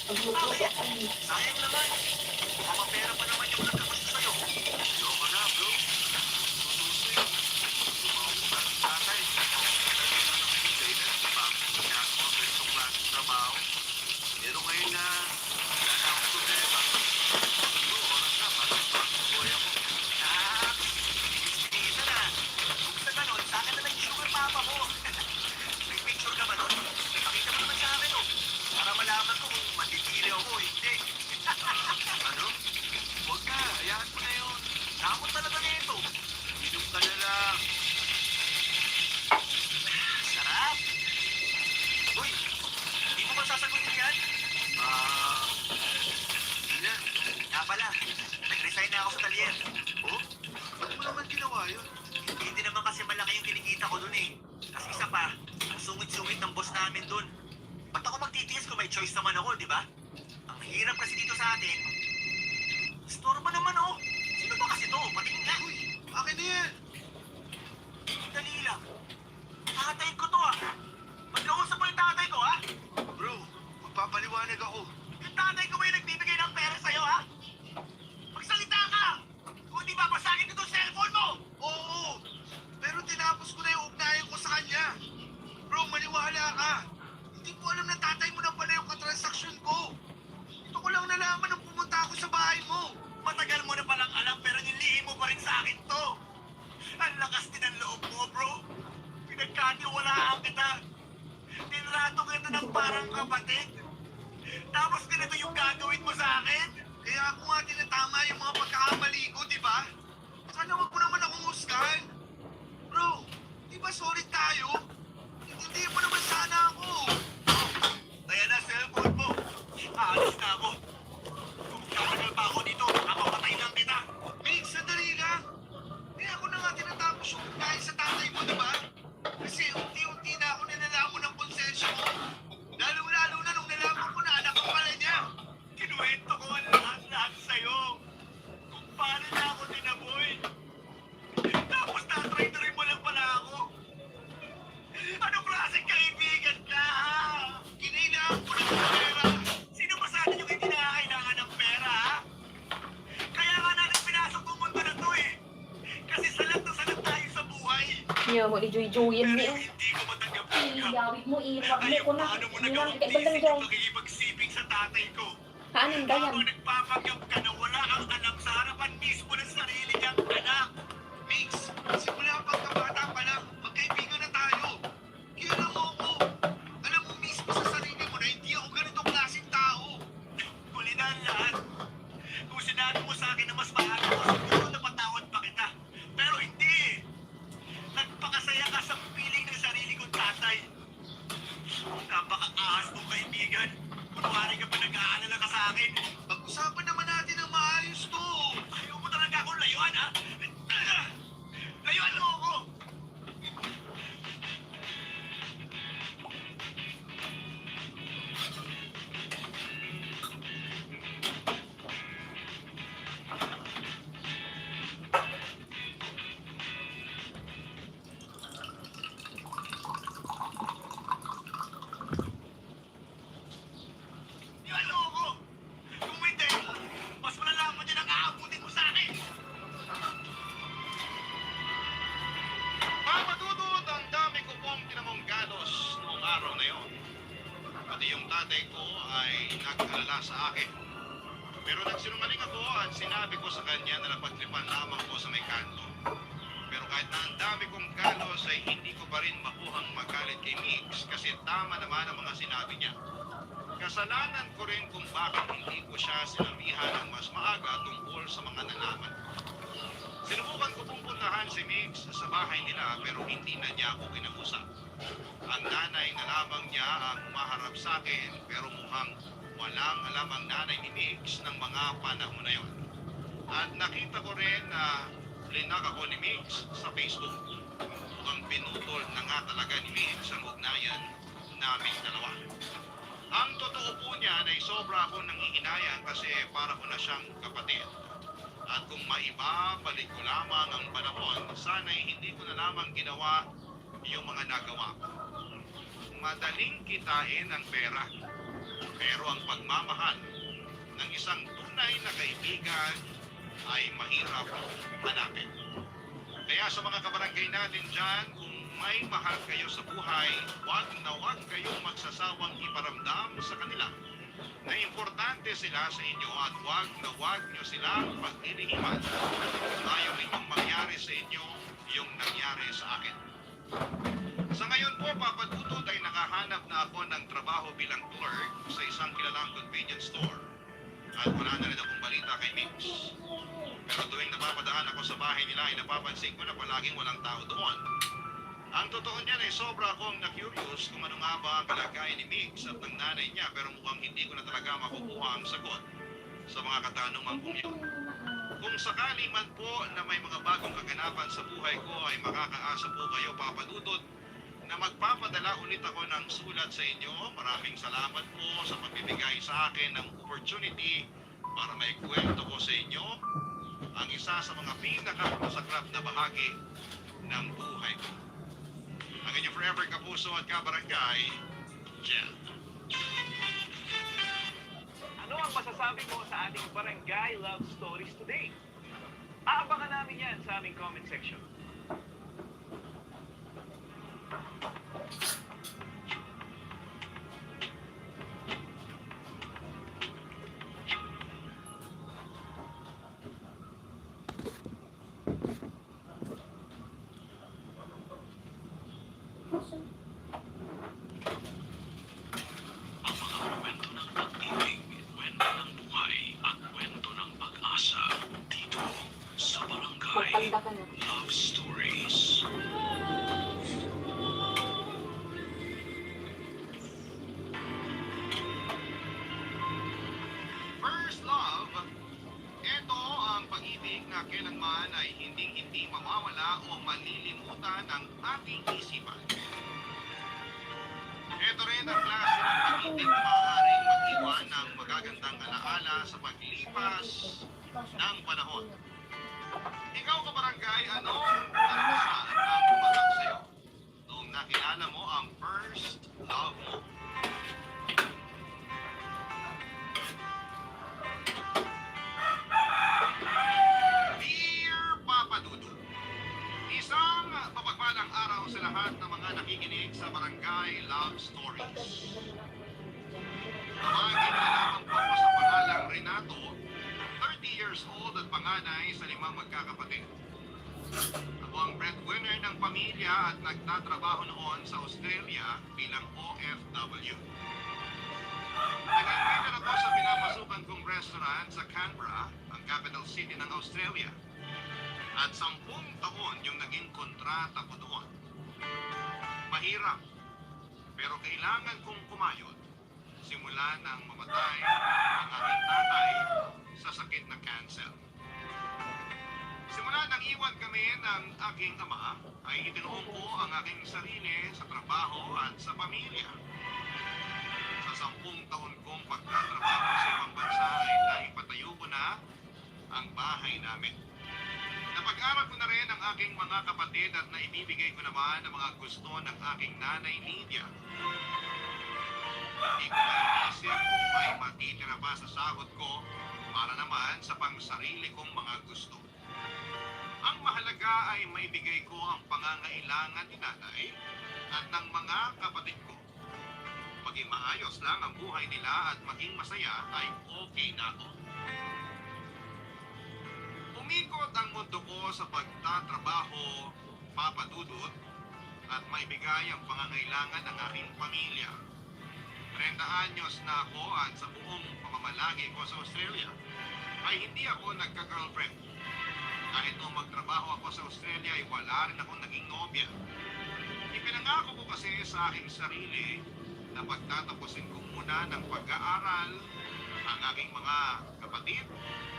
Magluto ako. Sayang naman. Pera pa naman yung nagkakasto sa'yo. Ayoko na, bro. Tutuso eh. Tumawag ko ng tatay. Sabi na nakikita na, di ba? Ginagawa ko itong klaseng trabaho. Pero ngayon na, wala na akong problema. Bro, oras na, parang buhay ako. Ah, isa na. Kung sa ganon, sa akin na lang yung sugar papa mo. May picture ka ba nun? Pakita mo naman sa akin, oh. Para malaman ko kung matitili ako o hindi. Ano? Huwag na, hayaan mo na yun. Takot talaga nito. Inom ka na lang. Sarap. Uy, hindi mo ba sasagutin yan? Hindi na. Nga pala, nag-resign na ako sa talyer. Oh? Ba't mo naman ginawa yun? Hindi naman kasi malaki yung kinikita ko dun eh. Kasi isa pa, ang sungit-sungit ng boss namin dun. Ba't ako magtitiis kung may choice naman ako, di ba? Ang hirap kasi dito sa atin. Store ba naman oh? Sino ba kasi to? Patingin nga. Uy, akin na yan. Dali lang. Tatay ko to ah. Magkausap mo yung tatay ko ah. Bro, magpapaliwanag ako. Yung tatay ko ba yung nagbibigay ng pera sa'yo ha? Magsalita ka! Kung di babasagin ko itong cellphone mo! Oo, pero tinapos ko na yung ugnayan ko sa kanya. Bro, maniwala ka. Hindi ko alam na tatay mo na pala yung katransaksyon ko. Ito ko lang nalaman nung pumunta ako sa bahay mo. Matagal mo na palang alam pero nilihim mo pa rin sa akin to. Ang lakas din ng loob mo, bro. Pinagkatiwalaan kita. Tinrato kita ng parang kapatid. Tapos ganito yung gagawin mo sa akin? Kaya ako nga tinatama yung mga pagkakamali ko, di ba? Sana wag mo naman akong husgahan. Bro, di ba solid tayo? Hindi mo naman sana ako. Kaya na cellphone mo. Aalis na ako. Kung tatagal pa ako dito, mapapatay lang kita. Mix, sandali lang. Kaya ako na nga tinatapos yung ugnayan sa tatay mo, di ba? Kasi unti-unti na ako nilalamon ng konsensya ko. Lalo-lalo na nung nalaman ko na anak ang pala niya. Kinuwento ko ang lahat-lahat sa'yo. Kung paano na ako tinaboy. Tapos tatry-try mo lang pala ako. Anong klaseng kaibigan ka, ha? Kinailangan ko ng pera. Sino ba sa atin yung hindi nakakailangan ng pera, ha? Kaya nga natin pinasok ang mundo na to, eh. Kasi salat na salat tayo sa buhay. Niya mo, ijoy-joyin Pero niya. yung hindi ko matanggap-tanggap Iyawit mo, iiwag mo ay ko yung na. paano mo Ilang nagawang kita tisin lang yung pakikipagsiping sa tatay ko. Kanin ba yan? Habang nagpapanggap ka na wala kang alam sa harapan mismo ng sarili niyang anak. Mix, simula pagkabata pa lang, magkaibigan na tayo. Kailan mo ako? Alam mo mismo sa sarili mo na hindi ako ganitong klaseng tao. Huli na ang lahat. Kung sinabi mo sa akin na mas maaga ko, siguro napatawad pa kita. Pero hindi eh. Nagpakasaya ka sa piling ng sarili kong tatay. Napaka-ahas mong kaibigan. Kunwari ka pa nag-aalala ka sa akin. Pag-usapan naman natin ng maayos to. Ayaw mo talaga akong layuan, ha? Layuan mo ako! Layuan mo ako! Kung hindi, mas malalaman mo din ang aabutin mo sa akin! Papadudod, ang dami ko pong tinamong galos noong araw na yon. Pati yung tatay ko ay nag-alala sa akin. Pero nagsinungaling ako at sinabi ko sa kanya na napaglipan lamang ko sa may kanto. Pero kahit na ang dami kong galos ay hindi ko pa rin makuhang magalit kay Mix kasi tama naman ang mga sinabi niya. Kasalanan ko rin kung bakit hindi ko siya sinabihan ng mas maaga tungkol sa mga nalaman. Sinubukan ko pong puntahan si Mix sa bahay nila pero hindi na niya ako kinausap. Ang nanay na lamang niya ang humaharap sa akin pero mukhang walang alam ang nanay ni Mix ng mga panahon na yon. At nakita ko rin na linak ako ni Mix sa Facebook. Mukhang pinutol na nga talaga ni Mix ang ugnayan naming dalawa. Ang totoo po niyan ay sobra akong nangihinayang kasi para ko na siyang kapatid. At kung maibabalik ko lamang ang panahon, sana'y hindi ko na lamang ginawa yung mga nagawa ko. Madaling kitain ang pera. Pero ang pagmamahal ng isang tunay na kaibigan ay mahirap hanapin. Kaya sa mga kabarangay natin dyan, kung may mahal kayo sa buhay, huwag na huwag kayong magsasawang iparamdam sa kanila na importante sila sa inyo at huwag nyo silang paglilihiman. Ayaw ninyong mangyari sa inyo yung nangyari sa akin. Sa ngayon po, Papa Dudut, ay nakahanap na ako ng trabaho bilang clerk sa isang kilalang convenience store. At wala na rin akong balita kay Mix. Pero tuwing napapadaan ako sa bahay nila ay napapansin ko na palaging walang tao doon. Ang totoo niyan ay sobra akong na-curious kung ano nga ba ang kalagayan ni Mix at ng nanay niya, pero mukhang hindi ko na talaga makukuha ang sagot sa mga katanungan kong yun. Kung sakali man po na may mga bagong kaganapan sa buhay ko ay makakaasa po kayo, Papa Dudut, na magpapadala ulit ako ng sulat sa inyo. Maraming salamat po sa pagbibigay sa akin ng opportunity para may kwento ko sa inyo ang isa sa mga pinakamasaklap na bahagi ng buhay ko. Ang inyong forever kapuso at kabarangay, Jen. Ano ang masasabi mo sa ating Barangay Love Stories today? Aabangan namin yan sa aming comment section. Ang mga kwento ng pag-ibig, kwento ng buhay, at kwento ng pag-asa dito sa Barangay Magpanda ka na. Love Stories. First love, ito ang pag-ibig na kailanman ay hindi mawawala o malilimutan ng ating isipan. Ito rin ang klase ng pag-ibig na maaaring mag-iwan ng magagandang alaala sa paglipas ng panahon. Ikaw, kabarangay, anong karanasan ang pumatak sa'yo noong nakilala mo ang first love mo? Dear Papa Dudut, isang mapagpalang araw sa lahat ng mga nakikinig sa Barangay Love Stories. Tawagin na lamang po ako sa pangalang Renato, 30 years old at panganay sa 5 magkakapatid. Ako ang breadwinner ng pamilya at nagtatrabaho noon sa Australia bilang OFW. Nag-invite ako sa pinapasukan kong restaurant sa Canberra, ang capital city ng Australia. At 10 taon yung naging kontrata ko doon. Mahirap, pero kailangan kong kumayod simula nang mamatay ang aking tatay sa sakit na cancer. Simula nang iwan kami ng aking ama, ay itinuon ko ang aking sarili sa trabaho at sa pamilya. Sa 10 taon kong pagtatrabaho sa ibang bansa ay naipatayo ko na ang bahay namin. Napag-aral ko na rin ang aking mga kapatid at naibibigay ko naman ang mga gusto ng aking nanay Lydia. Hindi ko naisip kung may matitira pa sa sahod ko para naman sa pangsarili kong mga gusto. Ang mahalaga ay maibigay ko ang pangangailangan ni nanay at ng mga kapatid ko. Maging maayos lang ang buhay nila at maging masaya ay okay na ako. Umikot ang mundo ko sa pagtatrabaho, Papa Dudut, at maibigay ang pangangailangan ng aking pamilya. 30 anyos na ako at sa buong pamamalagi ko sa Australia ay hindi ako nagka-girlfriend. Kahit nung magtrabaho ako sa Australia ay wala rin akong naging nobya. Ipinangako ko kasi sa aking sarili na pagtatapusin ko muna ng pag-aaral ang aking mga kapatid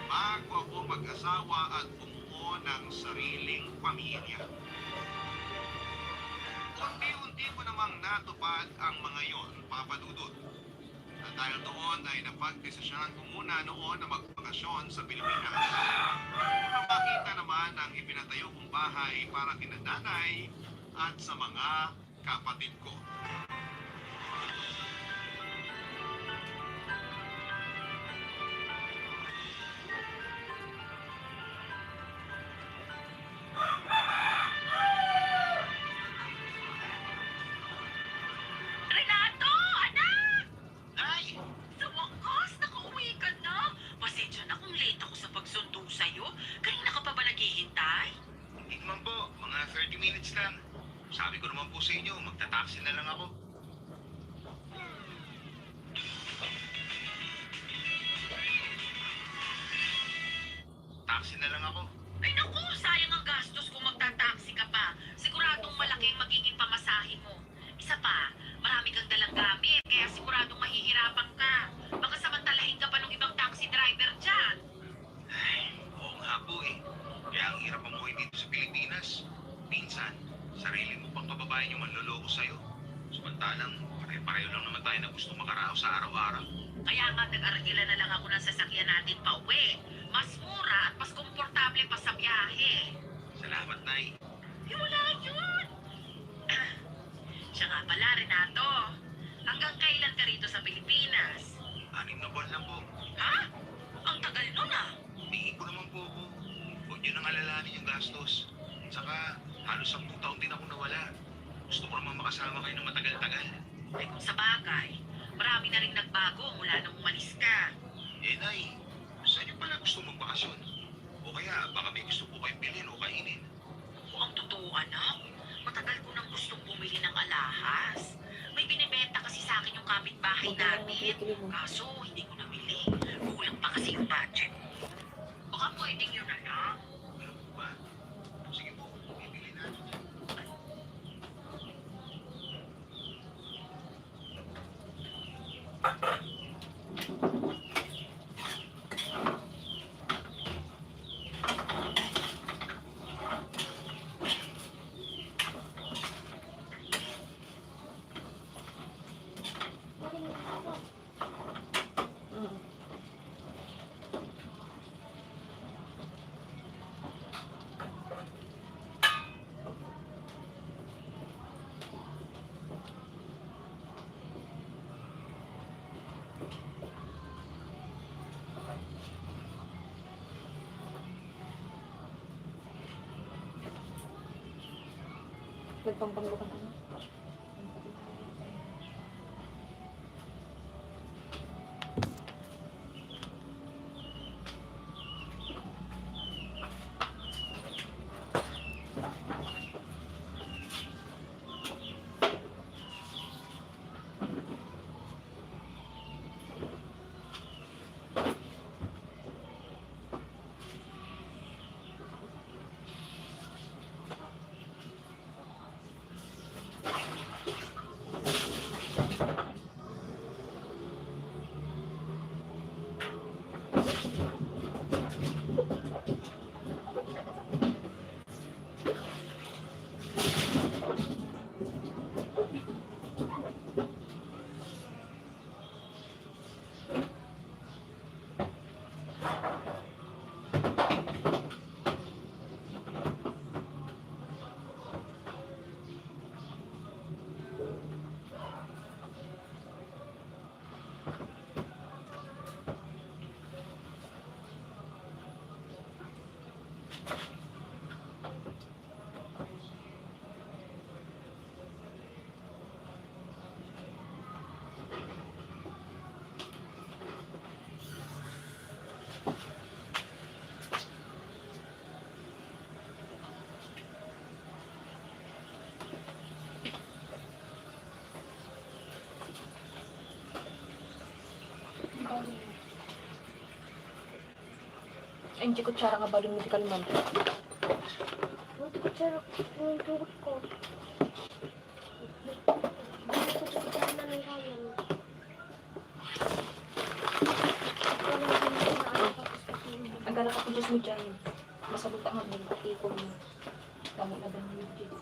bago ako mag-asawa at bumuo ng sariling pamilya. Unti-unti ko namang natupad ang mga yon, Papa Dudut. At dahil doon ay napagdesisyonan ko muna noon na magbakasyon sa Pilipinas. Para makita naman ang ipinatayo kong bahay para kina nanay at sa mga kapatid ko. po sa inyo, magta-taxi na lang ako. Taxi na lang ako. Ay naku, sayang ang gastos kung magta-taxi ka pa. Siguradong malaki ang magiging pamasahe mo. Isa pa, marami kang dalang gamit, kaya siguradong mahihirapan ka. Baka samantalahin ka pa ng ibang taxi driver dyan. Ay, oo nga po eh. Kaya ang hirap mamuhay dito sa Pilipinas. Minsan, sarili mo pang kababayan yung manloloko sa'yo. Samantalang, pare-pareho lang naman tayo na gusto makaraos sa araw-araw. Kaya nga nag-arangila na lang ako ng sasakyan natin pa uwi. Mas mura at mas komportable pa sa biyahe. Salamat, Nay. Wala yun! Siya nga pala, Renato. Hanggang kailan ka rito sa Pilipinas? 6 na buwan lang po. Ha? Ang tagal nun ah. Humingi ko naman po ako. Huwag niyo nang alalahanin yung gastos. Saka, halos 10 taon din ako nawala. Gusto ko naman makasama kayo ng matagal-tagal. Ay kung sa bagay, marami na rin nagbago mula nung umalis ka. Eh, Nay, saan niyo pala gusto magbakasyon? O kaya, baka may gusto po kayong bilhin o kainin. Kung ang totoo anak, matagal ko nang gustong bumili ng alahas. May binibenta kasi sa akin yung kapitbahay natin. Kaso, hindi ko nabili. Kulang pa kasi yung budget. Baka pwedeng yun anak. Ano po ba? Sige po, bibili na. Nagpampanglo ka na. Ay, hindi kutsara nga ba yung medical man? Buti ko siya yung tugot ko. Buti ko siya kutsara na ng kayan. Ang gala ka po Diyos mo dyan. Masabot ang hanggang pati ko mo. Damo na ba yung Diyos?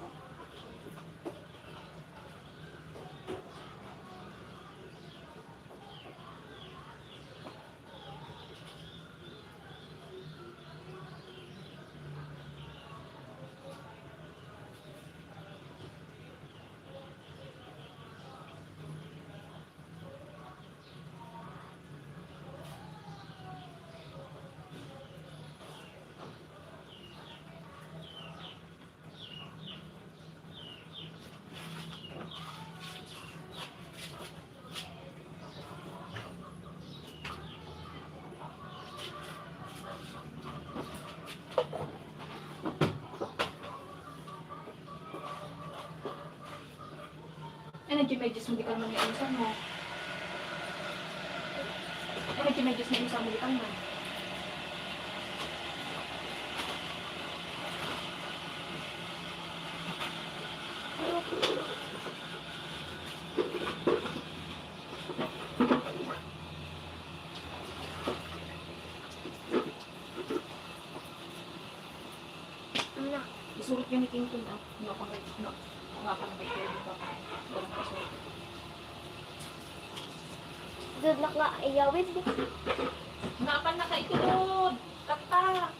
nag-medyas mo di ka naman yung inusan mo. Nag-medyas na inusan mo di ka naman. Ano? Isulit yun ni King King, ah. Nakapangay kayo dito. Walang kasulit. Doon naka-iyawid. Napan na ka itulod! Kata!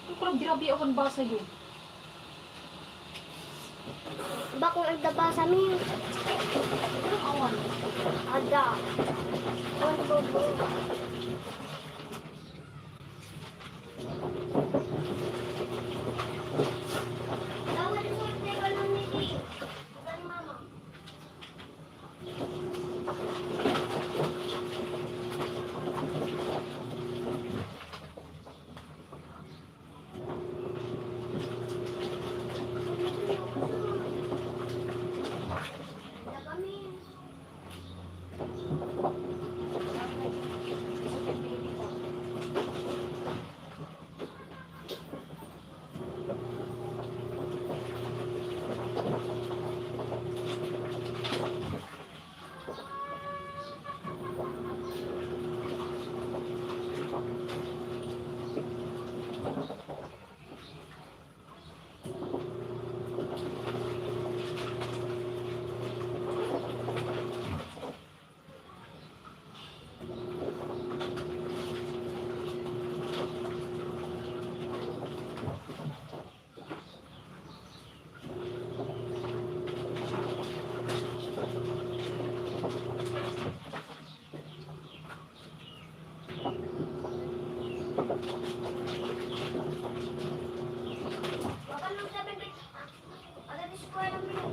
Ang kurang grabe ako ang basa yun. Bakong nagdabasa mi. Anong awan? Ada. Awan bobo. Tawad mo, teka lang niti. Tawad mama. Ada kami. Baka nung sabi ko, agad sa kuya lang yun.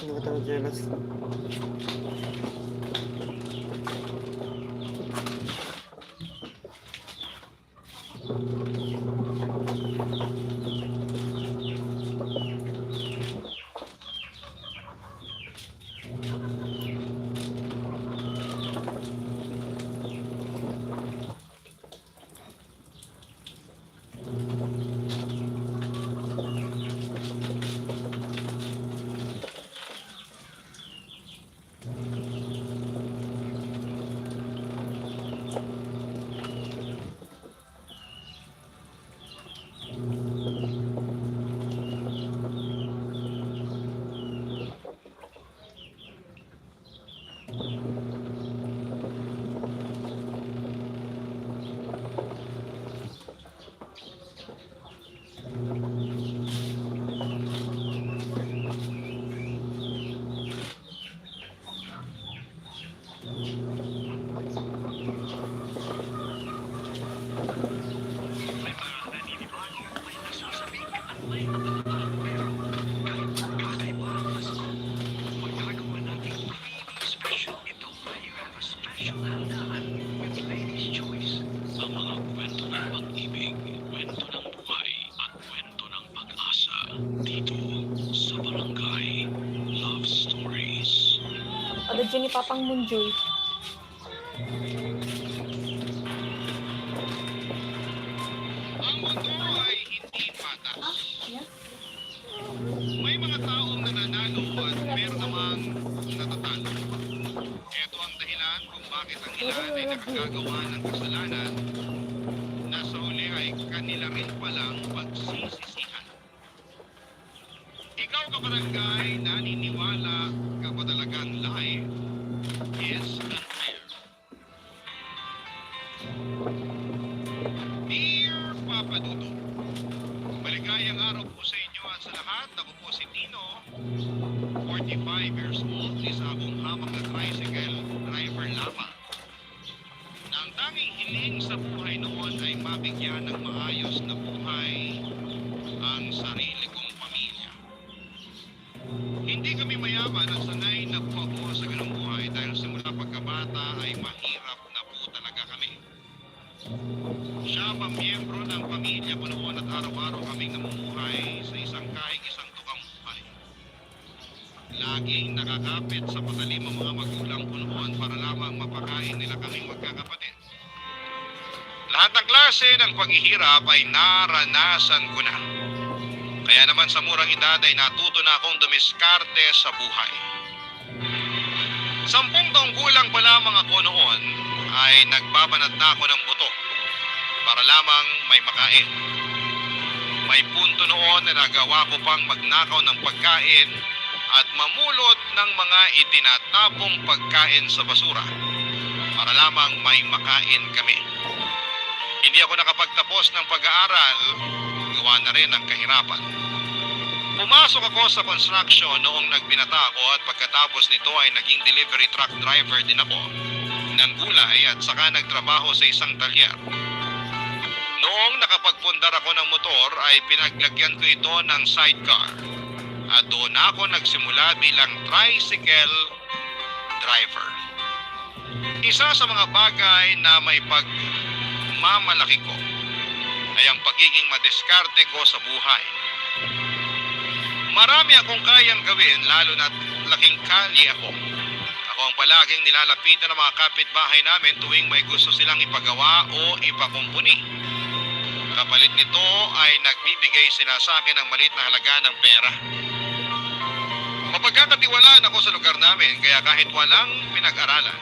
Ano ba tawag jealous? Agad yun ni Papang Munjoy. patas. Yan. May mga taong nananalo at meron namang natatalo. Ito ang dahilan kung bakit ang ilan ay nakagagawa ng kasalanan na sa huli ay kanila rin palang pagsisisihan. Ikaw kabarangay, naniniwala ka ba talagang life is unfair? Dear Papa Dudut, maligayang araw po sa inyo at sa lahat. Ako po si Tino, 45 years old, isa akong hamak na tricycle driver lamang. Na ang tanging hiling sa buhay noon ay mabigyan ng maayos na buhay ang sarili kong pamilya. Hindi kami mayaman at sanay na po ako sa ganung buhay dahil simula pagkabata ay mahirap na po talaga kami. Siya pa miyembro ng pamilya ko noon at araw-araw kaming namumuhay sa isang kahig isang tukang buhay. Laging nakakapit sa patalim ang mga magulang ko noon para lamang mapakain nila kaming magkakapatid. Lahat ng klase ng paghihirap ay naranasan ko na. Kaya naman sa murang edad ay natuto na akong dumiskarte sa buhay. 10 taong gulang pa lamang ako noon ay nagbabanat na ako ng buto para lamang may makain. May punto noon na nagawa ko pang magnakaw ng pagkain at mamulot ng mga itinatapong pagkain sa basura para lamang may makain kami. Hindi ako nakapagtapos ng pag-aaral, gawa na rin ng kahirapan. Pumasok ako sa construction noong nagbinata ako at pagkatapos nito ay naging delivery truck driver din ako ng gulay at saka nagtrabaho sa isang talyer. Noong nakapagpundar ako ng motor ay pinaglagyan ko ito ng sidecar at doon ako nagsimula bilang tricycle driver. Isa sa mga bagay na may pagmamalaki ko ay ang pagiging madiskarte ko sa buhay. Marami akong kayang gawin lalo na't laking kali ako. Ako ang palaging nilalapitan ng mga kapitbahay namin tuwing may gusto silang ipagawa o ipakumpuni. Kapalit nito ay nagbibigay sila sa akin ng maliit na halaga ng pera. Mapagkakatiwalaan ako sa lugar namin kaya kahit walang pinag-aralan,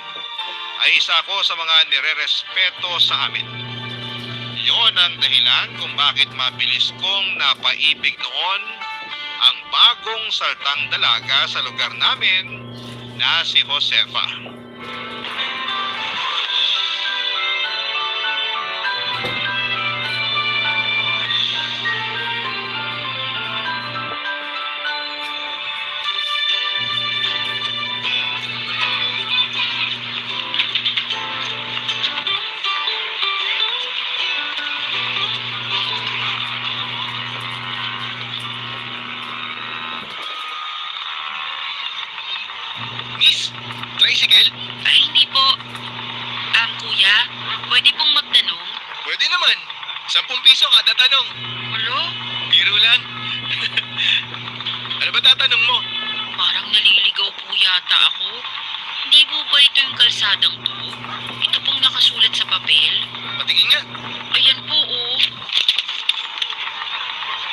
ay isa ako sa mga nire-respeto sa amin. Iyon ang dahilan kung bakit mabilis kong napaibig noon ang bagong saltang dalaga sa lugar namin na si Josefa. Miss, tricycle? Ay, hindi po. Kuya, pwede pong magtanong? Pwede naman. 10 piso kada tanong. Ulo? Biro lang. Ano ba tatanong mo? Parang naliligaw po yata ako. Hindi po ba ito yung kalsadang to? Ito pong nakasulat sa papel? Patingin nga. Ayan po, oh.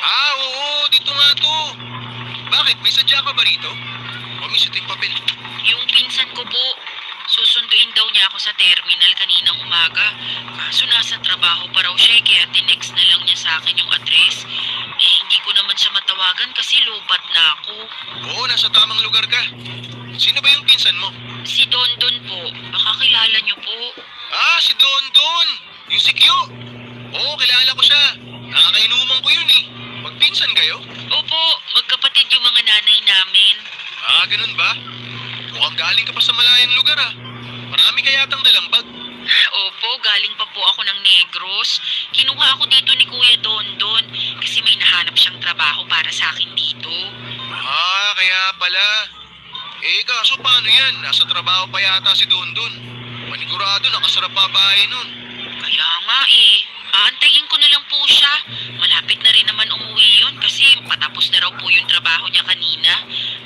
Ah, oo. Dito nga to. Bakit? May sadya ka ba rito? O, miss, ito yung papel. Yung pinsan ko po, susunduin daw niya ako sa terminal kaninang umaga. Kaso nasa trabaho pa raw siya, kaya tinext na lang niya sa akin yung address. Hindi ko naman siya matawagan kasi lobat na ako. Oo, nasa tamang lugar ka. Sino ba yung pinsan mo? Si Dondon po, baka kilala niyo po. Ah, si Don Don. Yung si Kyo. Oo, kilala ko siya. Nakakainuman ko yun eh. Magpinsan kayo? Opo, magkapatid yung mga nanay namin. Ah, ganun ba? Mukhang galing ka pa sa malayang lugar ah. Marami ka yatang dalang bag. Opo, galing pa po ako ng Negros. Kinuha ako dito ni Kuya Dondon kasi may nahanap siyang trabaho para sa akin dito. Ah, kaya pala. Eh, kaso paano yan? Nasa trabaho pa yata si Don Don. Manigurado, nakasarap pa bahay nun. Kaya nga eh, aantayin ko na lang po siya. Malapit na rin naman umuwi yun kasi patapos na raw po yung trabaho niya kanina.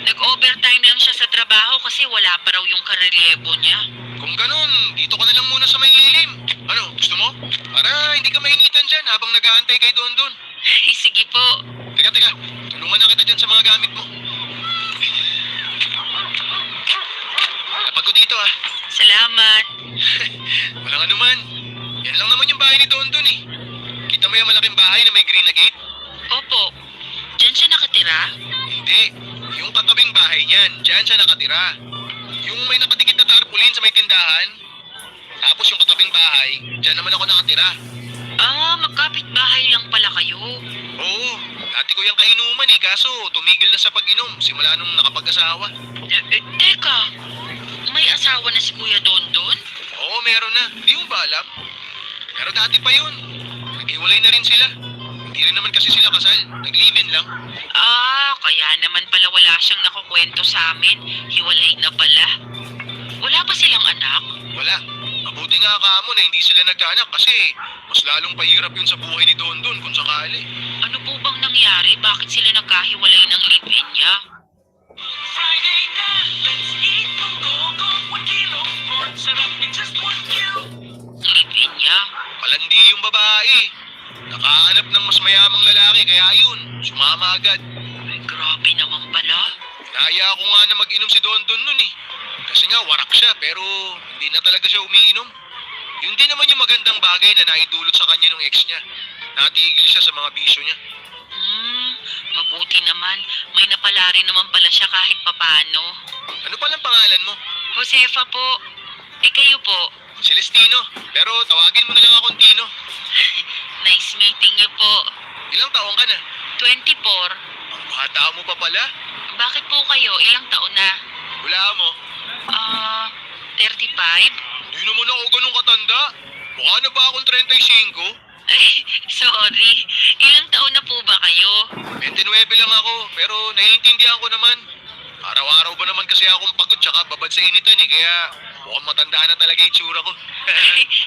Nag-overtime lang siya sa trabaho kasi wala pa raw yung karelyebo niya. Kung ganun, dito ka na lang muna sa may lilim. Ano, gusto mo? Para hindi ka mainitan dyan habang nag-aantay kay Don Don. Sige po. Teka. Tulungan na kita dyan sa mga gamit mo. Lapag ko dito ah. Salamat. Walang anuman. Yan lang naman yung bahay ni Don eh. Kita mo yung malaking bahay na may green na gate? Opo. Diyan siya nakatira? Hindi. Yung katabing bahay niyan, dyan siya nakatira. Yung may nakadikit na tarpaulin sa may tindahan. Tapos yung katabing bahay, dyan naman ako nakatira. Magkapit bahay lang pala kayo. Oo, dati ko yung kainuman kaso tumigil na sa pag-inom simula nung nakapag-asawa. Teka. May asawa na si Kuya Dondon? Oo, meron na. Hindi mo ba alam? Pero dati pa yun. Naghiwalay na rin sila. Hindi rin naman kasi sila kasal. Nag-live-in lang. Kaya naman pala wala siyang nakukwento sa amin. Hiwalay na pala. Wala pa silang anak? Wala. Mabuti nga kamo na hindi sila nagkaanak kasi mas lalong pahirap yun sa buhay ni Dondon kung sakali. Ano po bang nangyari? Bakit sila nagkahiwalay ng live-in niya? Friday na, let's eat monggo, 1 kilo, pork sarap in just 1 kilo. Live-in niya? Palandi yung babae. Nakahanap ng mas mayamang lalaki kaya yun, sumama agad. Ay, grabe naman pala. Naya ko nga na mag-inom si Dondon nun eh. Kasi nga warak siya pero hindi na talaga siya umiinom. Yun din naman yung magandang bagay na naidulot sa kanya ng ex niya. Natigil siya sa mga bisyo niya. Mabuti naman. May napala rin naman pala siya kahit papano. Ano palang pangalan mo? Josefa po. Kayo po. Celestino. Pero tawagin mo na lang akong Tino. Nice meeting niyo po. Ilang taong ka na? 24. Ang bata mo pa pala. Bakit po kayo? Ilang taon na? Wala mo. 35? Hindi naman ako ganun katanda. Mukha na ba akong 35? Ay, sorry. Ilang taon na po ba kayo? 29 lang ako, pero naiintindihan ko naman. Araw-araw ba naman kasi akong pagod tsaka babad sa initan kaya mukhang matanda na talaga yung tsura ko.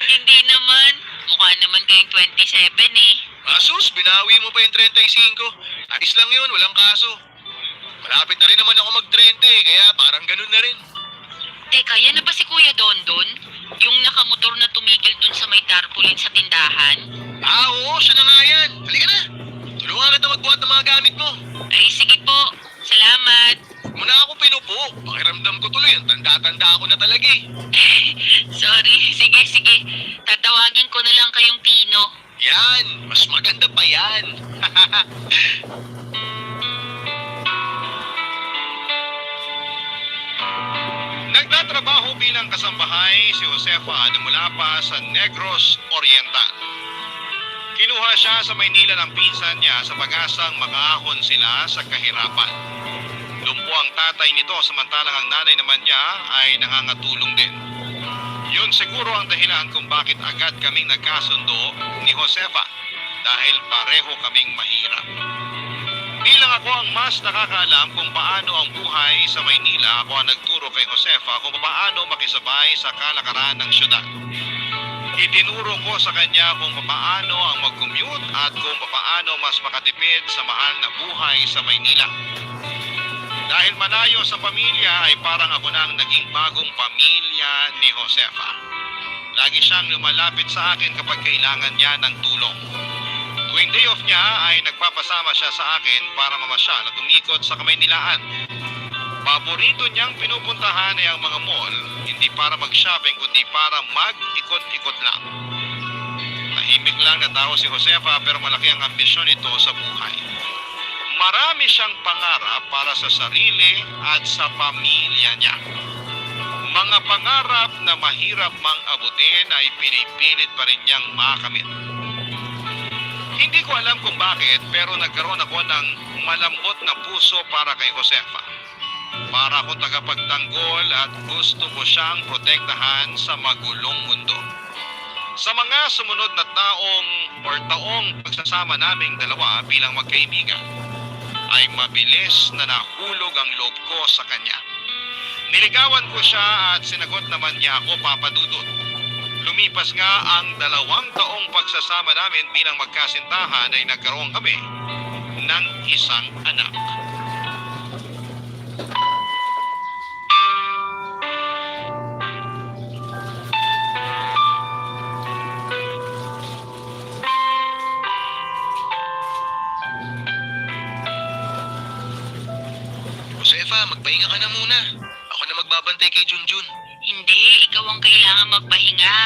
Hindi naman. Mukha naman kayong 27 eh. Asus, binawi mo pa yung 35. Ayos lang yun, walang kaso. Malapit na rin naman ako mag-30 kaya parang ganun na rin. Teka, yan na ba si Kuya Dondon? Yung nakamotor na tumigil dun sa may tarpaulin sa tindahan? Oo, siya na nga yan. Halika na. Tulungan kita magbuhat ng mga gamit mo. Ay, sige po. Salamat. Huwag mo na ako pinupo. Pakiramdam ko tuloy, ang tanda-tanda ako na talaga eh. Sorry. Sige. Tatawagin ko na lang kayong Tino. Yan, mas maganda pa yan. Nagtatrabaho bilang kasambahay si Josefa na mula pa sa Negros Oriental. Kinuha siya sa Maynila ng pinsan niya sa pag-asang makaahon sila sa kahirapan. Lumpo ang tatay nito samantalang ang nanay naman niya ay nangangatulong din. Yun siguro ang dahilan kung bakit agad kaming nagkasundo ni Josefa dahil pareho kaming mahirap. Bilang ako ang mas nakakaalam kung paano ang buhay sa Maynila, ako ang nagturo kay Josefa kung paano makisabay sa kalakaran ng syudad. Itinuro ko sa kanya kung paano ang mag-commute at kung paano mas makatipid sa mahal na buhay sa Maynila. Dahil malayo sa pamilya ay parang ako nang naging bagong pamilya ni Josefa. Lagi siyang lumalapit sa akin kapag kailangan niya ng tulong. Tuwing day off niya ay nagpapasama siya sa akin para mamasyal at umikot sa Kamaynilaan. Paborito niyang pinupuntahan ay ang mga mall, hindi para mag-shopping kundi para mag-ikot-ikot lang. Tahimik lang na tao si Josefa pero malaki ang ambisyon nito sa buhay. Marami siyang pangarap para sa sarili at sa pamilya niya. Mga pangarap na mahirap mang abutin ay pinipilit pa rin niyang makamit. Hindi ko alam kung bakit pero nagkaroon ako ng malambot na puso para kay Josefa. Para akong tagapagtanggol at gusto ko siyang protektahan sa magulong mundo. Sa mga sumunod na taong pagsasama naming dalawa bilang magkaibigan, ay mabilis na nahulog ang loob ko sa kanya. Niligawan ko siya at sinagot naman niya ako, Papa Dudut. Lumipas nga ang 2 taong pagsasama namin bilang magkasintahan ay nagkaroon kami ng isang anak. Josefa, magpahinga ka na muna. Ako na magbabantay kay Junjun. Hindi, ikaw ang kailangan magpahinga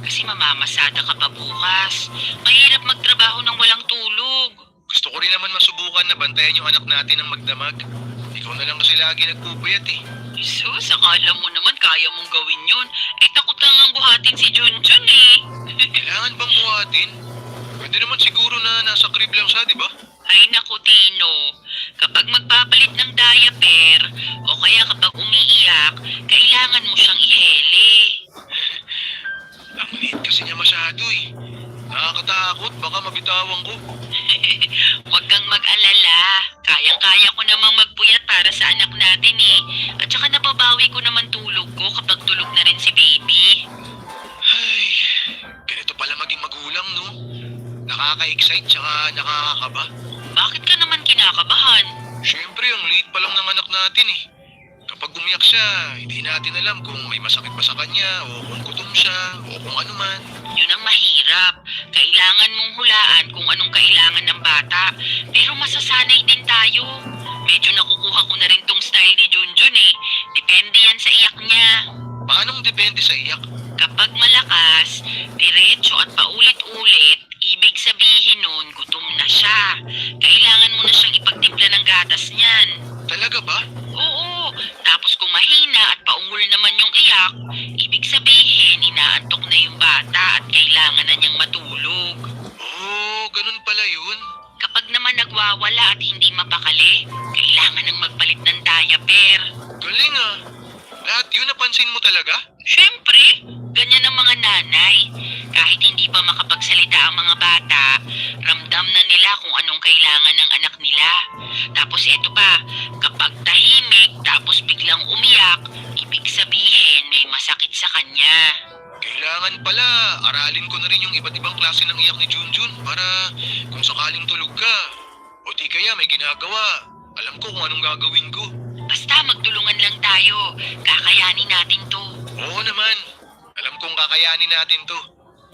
kasi mamamasada ka pa bukas. Mahirap magtrabaho ng walang tulog. Gusto ko rin naman masubukan na bantayan yung anak natin ng magdamag. Ikaw na lang kasi lagi nagpupuyat eh. Jesus, akala mo naman kaya mong gawin yun. Eh, takot lang ang buhatin si Junjun eh. Kailangan bang buhatin? Pwede naman siguro na nasa crib lang siya, di ba? Ay naku, Tino. Kapag magpapalit ng diaper o kaya kapag umiiyak, kailangan mo siyang ihele. Ang liit kasi niya masyado eh. Nakakatakot, baka mabitawan ko. Huwag kang mag-alala. Kayang-kaya ko namang magpuyat para sa anak natin eh. At saka nababawi ko naman tulog ko kapag tulog na rin si baby. Ay, ganito pala maging magulang, no? Nakaka-excite tsaka nakakakaba. Bakit ka naman kinakabahan? Siyempre, ang liit pa lang ng anak natin eh. Kapag umiyak siya, hindi natin alam kung may masakit ba sa kanya o kung gutom siya o kung ano man. Yun ang mahirap. Kailangan mong hulaan kung anong kailangan ng bata. Pero masasanay din tayo. Medyo nakukuha ko na rin tong style ni Junjun eh. Depende yan sa iyak niya. Paanong depende sa iyak? Kapag malakas, diretso at paulit-ulit, ibig sabihin nun, gutom na siya. Kailangan mo na siyang ipagtimpla ng gatas niyan. Talaga ba? Oo, tapos kung mahina at paungol naman yung iyak, ibig sabihin, inaantok na yung bata at kailangan na niyang matulog. Oo, ganun pala yun. Kapag naman nagwawala at hindi mapakali, kailangan nang magpalit ng diaper. Galing ah. Lahat yun napansin mo talaga? Siyempre, ganyan ang mga nanay. Kahit hindi pa makapagsalita ang mga bata, ramdam na nila kung anong kailangan ng anak nila. Tapos eto pa, kapag tahimik tapos biglang umiyak, ibig sabihin may masakit sa kanya. Kailangan pala, aralin ko na rin yung iba't ibang klase ng iyak ni Junjun para kung sakaling tulog ka o di kaya may ginagawa, alam ko kung anong gagawin ko. Basta magtulungan lang tayo, kakayanin natin to. Oo naman, alam kong kakayanin natin to.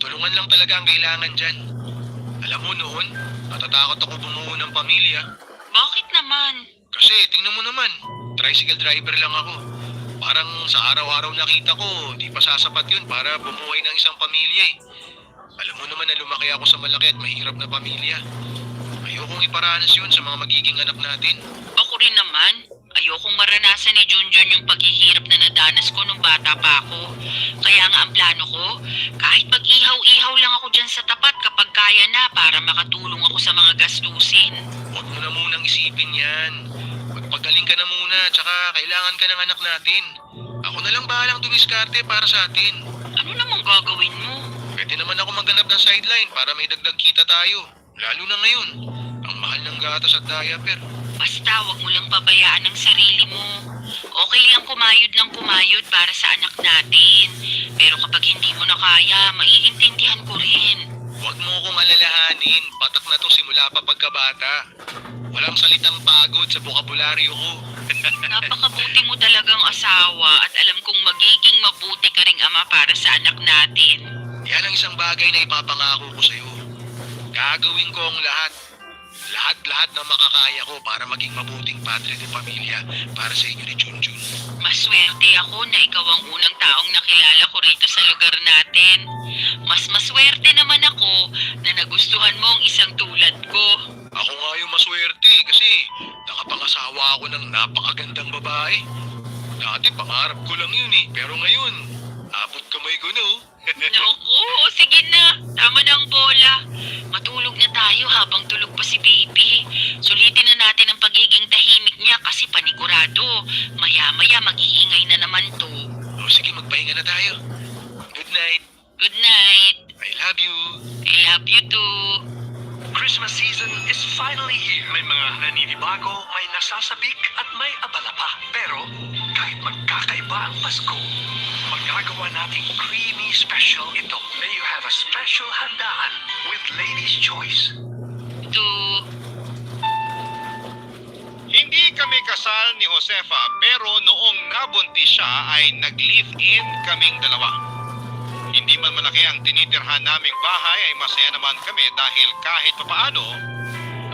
Tulungan lang talaga ang kailangan dyan. Alam mo noon, natatakot ako bumuo ng pamilya. Bakit naman? Kasi tingnan mo naman, tricycle driver lang ako. Parang sa araw-araw nakita ko, di pa sasapat yun para bumuhay ng isang pamilya eh. Alam mo naman na lumaki ako sa malaki at mahirap na pamilya. Ayokong iparanas yun sa mga magiging anak natin. Ako rin naman. Ayokong maranasan ni Junjun yung paghihirap na nadanas ko nung bata pa ako. Kaya nga ang plano ko, kahit mag-ihaw-ihaw lang ako dyan sa tapat kapag kaya na para makatulong ako sa mga gastusin. Huwag mo na munang isipin yan. Magpagaling ka na muna, tsaka kailangan ka ng anak natin. Ako na lang bahalang dumiskarte para sa atin. Ano namang gagawin mo? Pwede naman ako maghanap ng sideline para may dagdag kita tayo. Lalo na ngayon, ang mahal ng gatas at diaper. Basta wag mo lang pabayaan ang sarili mo. Okay lang kumayod para sa anak natin. Pero kapag hindi mo na kaya, maiintindihan ko rin. Huwag mo akong alalahanin, patak na to simula pa pagkabata. Walang salitang pagod sa bokabularyo ko. Napakabuti mo talagang asawa at alam kong magiging mabuti ka ring ama para sa anak natin. Yan ang isang bagay na ipapangako ko sa'yo. Gagawin ko ang lahat. Lahat na makakaya ko para maging mabuting padre de pamilya para sa inyo ni Junjun. Maswerte ako na ikaw ang unang taong nakilala ko rito sa lugar natin. Mas maswerte naman ako na nagustuhan mo ang isang tulad ko. Ako nga yung maswerte kasi nakapangasawa ako ng napakagandang babae. Dati pangarap ko lang yun eh, pero ngayon, abot kamay ko na oh. Naku, sige na. Tama na ang bola. Matulog na tayo habang tulog pa si baby. Sulitin na natin ang pagiging tahimik niya kasi panigurado. Maya-maya mag-iingay na naman to. O sige, magpahinga na tayo. Good night. Good night. I love you. I love you too. Christmas season is finally here. May mga naninibago, may nasasabik at may abala pa. Pero kahit magkakaiba ang Pasko, magagawa nating creamy special ito. May you have a special handaan with Lady's Choice. Hindi kami kasal ni Josefa pero noong nabuntis siya ay nag-live-in kaming dalawa. Hindi man malaki ang tinitirhan naming bahay ay masaya naman kami dahil kahit papaano,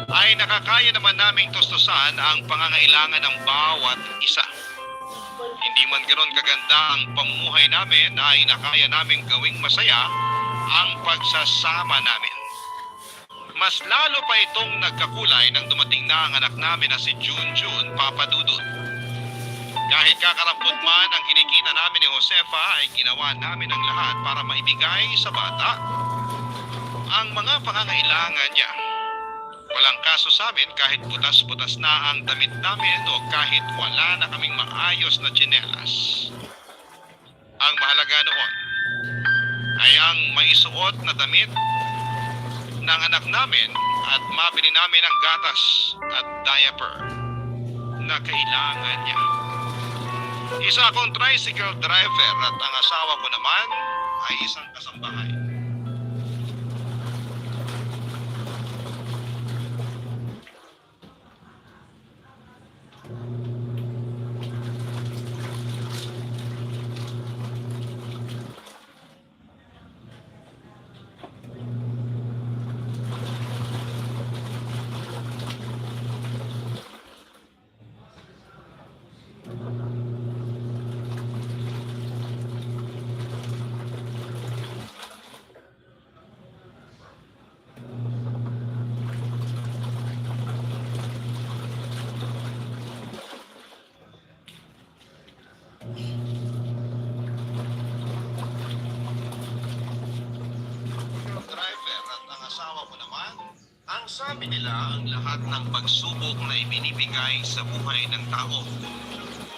ay nakakaya naman naming tustusan ang pangangailangan ng bawat isa. Hindi man ganoon kaganda ang pamumuhay namin ay nakaya naming gawing masaya ang pagsasama namin. Mas lalo pa itong nagkakulay nang dumating na ang anak namin na si Junjun Papadudut. Kahit kakarampot man ang kinikita namin ni Josefa ay ginawa namin ang lahat para maibigay sa bata ang mga pangangailangan niya. Walang kaso sa amin kahit butas-butas na ang damit namin o kahit wala na kaming maayos na tsinelas. Ang mahalaga noon ay ang maisuot na damit ng anak namin at mabili namin ang gatas at diaper na kailangan niya. Isa akong tricycle driver at ang asawa ko naman ay isang kasambahay. Driver at ang asawa ko naman, ang sabi nila ang lahat ng pagsubok na ibinibigay sa buhay ng tao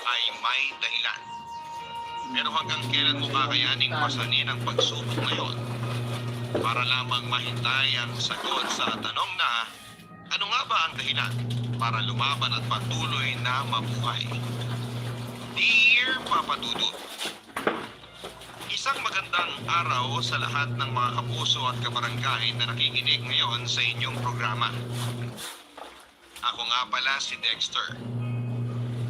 ay may dahilan. Pero hanggang kailan mo kakayaning pasanin ang pagsubok na yon para lamang mahintay ang sagot sa tanong na ano nga ba ang dahilan para lumaban at patuloy na mabuhay? Dear Papa Dudut, isang magandang araw sa lahat ng mga kapuso at kabarangay na nakikinig ngayon sa inyong programa. Ako nga pala si Dexter,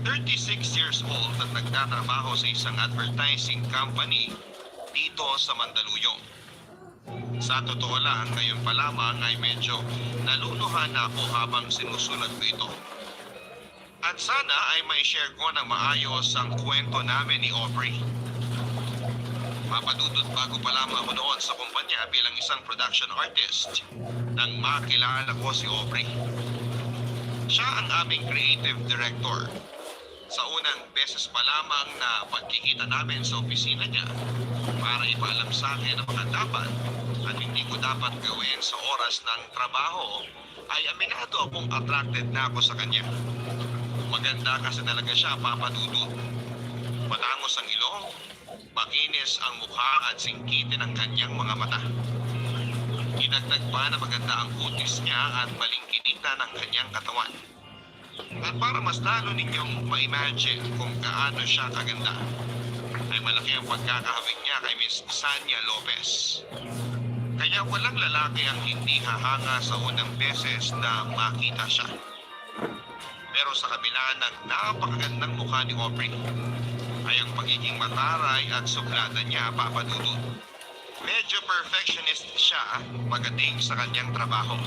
36 years old at nagtatrabaho sa isang advertising company dito sa Mandaluyong. Sa totoo lang, ngayon pa lamang ay medyo naluluhan na ako habang sinusulat ko ito. At sana ay may share ko ng maayos ang kwento namin ni Aubrey. Mapadudot bago pa lamang ako noon sa kumpanya bilang isang production artist nang makilala ko si Aubrey. Siya ang aming creative director. Sa unang beses pa lamang na pagkikita namin sa opisina niya para ipaalam sa akin ang mga dapat at hindi ko dapat gawin sa oras ng trabaho, ay aminado akong attracted na ako sa kanya. Maganda kasi talaga siya, Papa Dudut. Matangos ang ilong, makinis ang mukha at singkitin ang kanyang mga mata. Dinagdag pa na maganda ang kutis niya at malingkinitan ang kanyang katawan. At para mas lalo ninyong ma-imagine kung gaano siya kaganda, ay malaki ang pagkakahawig niya kay Miss Sanya Lopez. Kaya walang lalaki ang hindi hahanga sa unang beses na makita siya. Pero sa kabila ng napakagandang mukha ni Aubrey, ay ang pagiging mataray at suplada niya, Papa Dudut. Medyo perfectionist siya pagdating sa kanyang trabaho.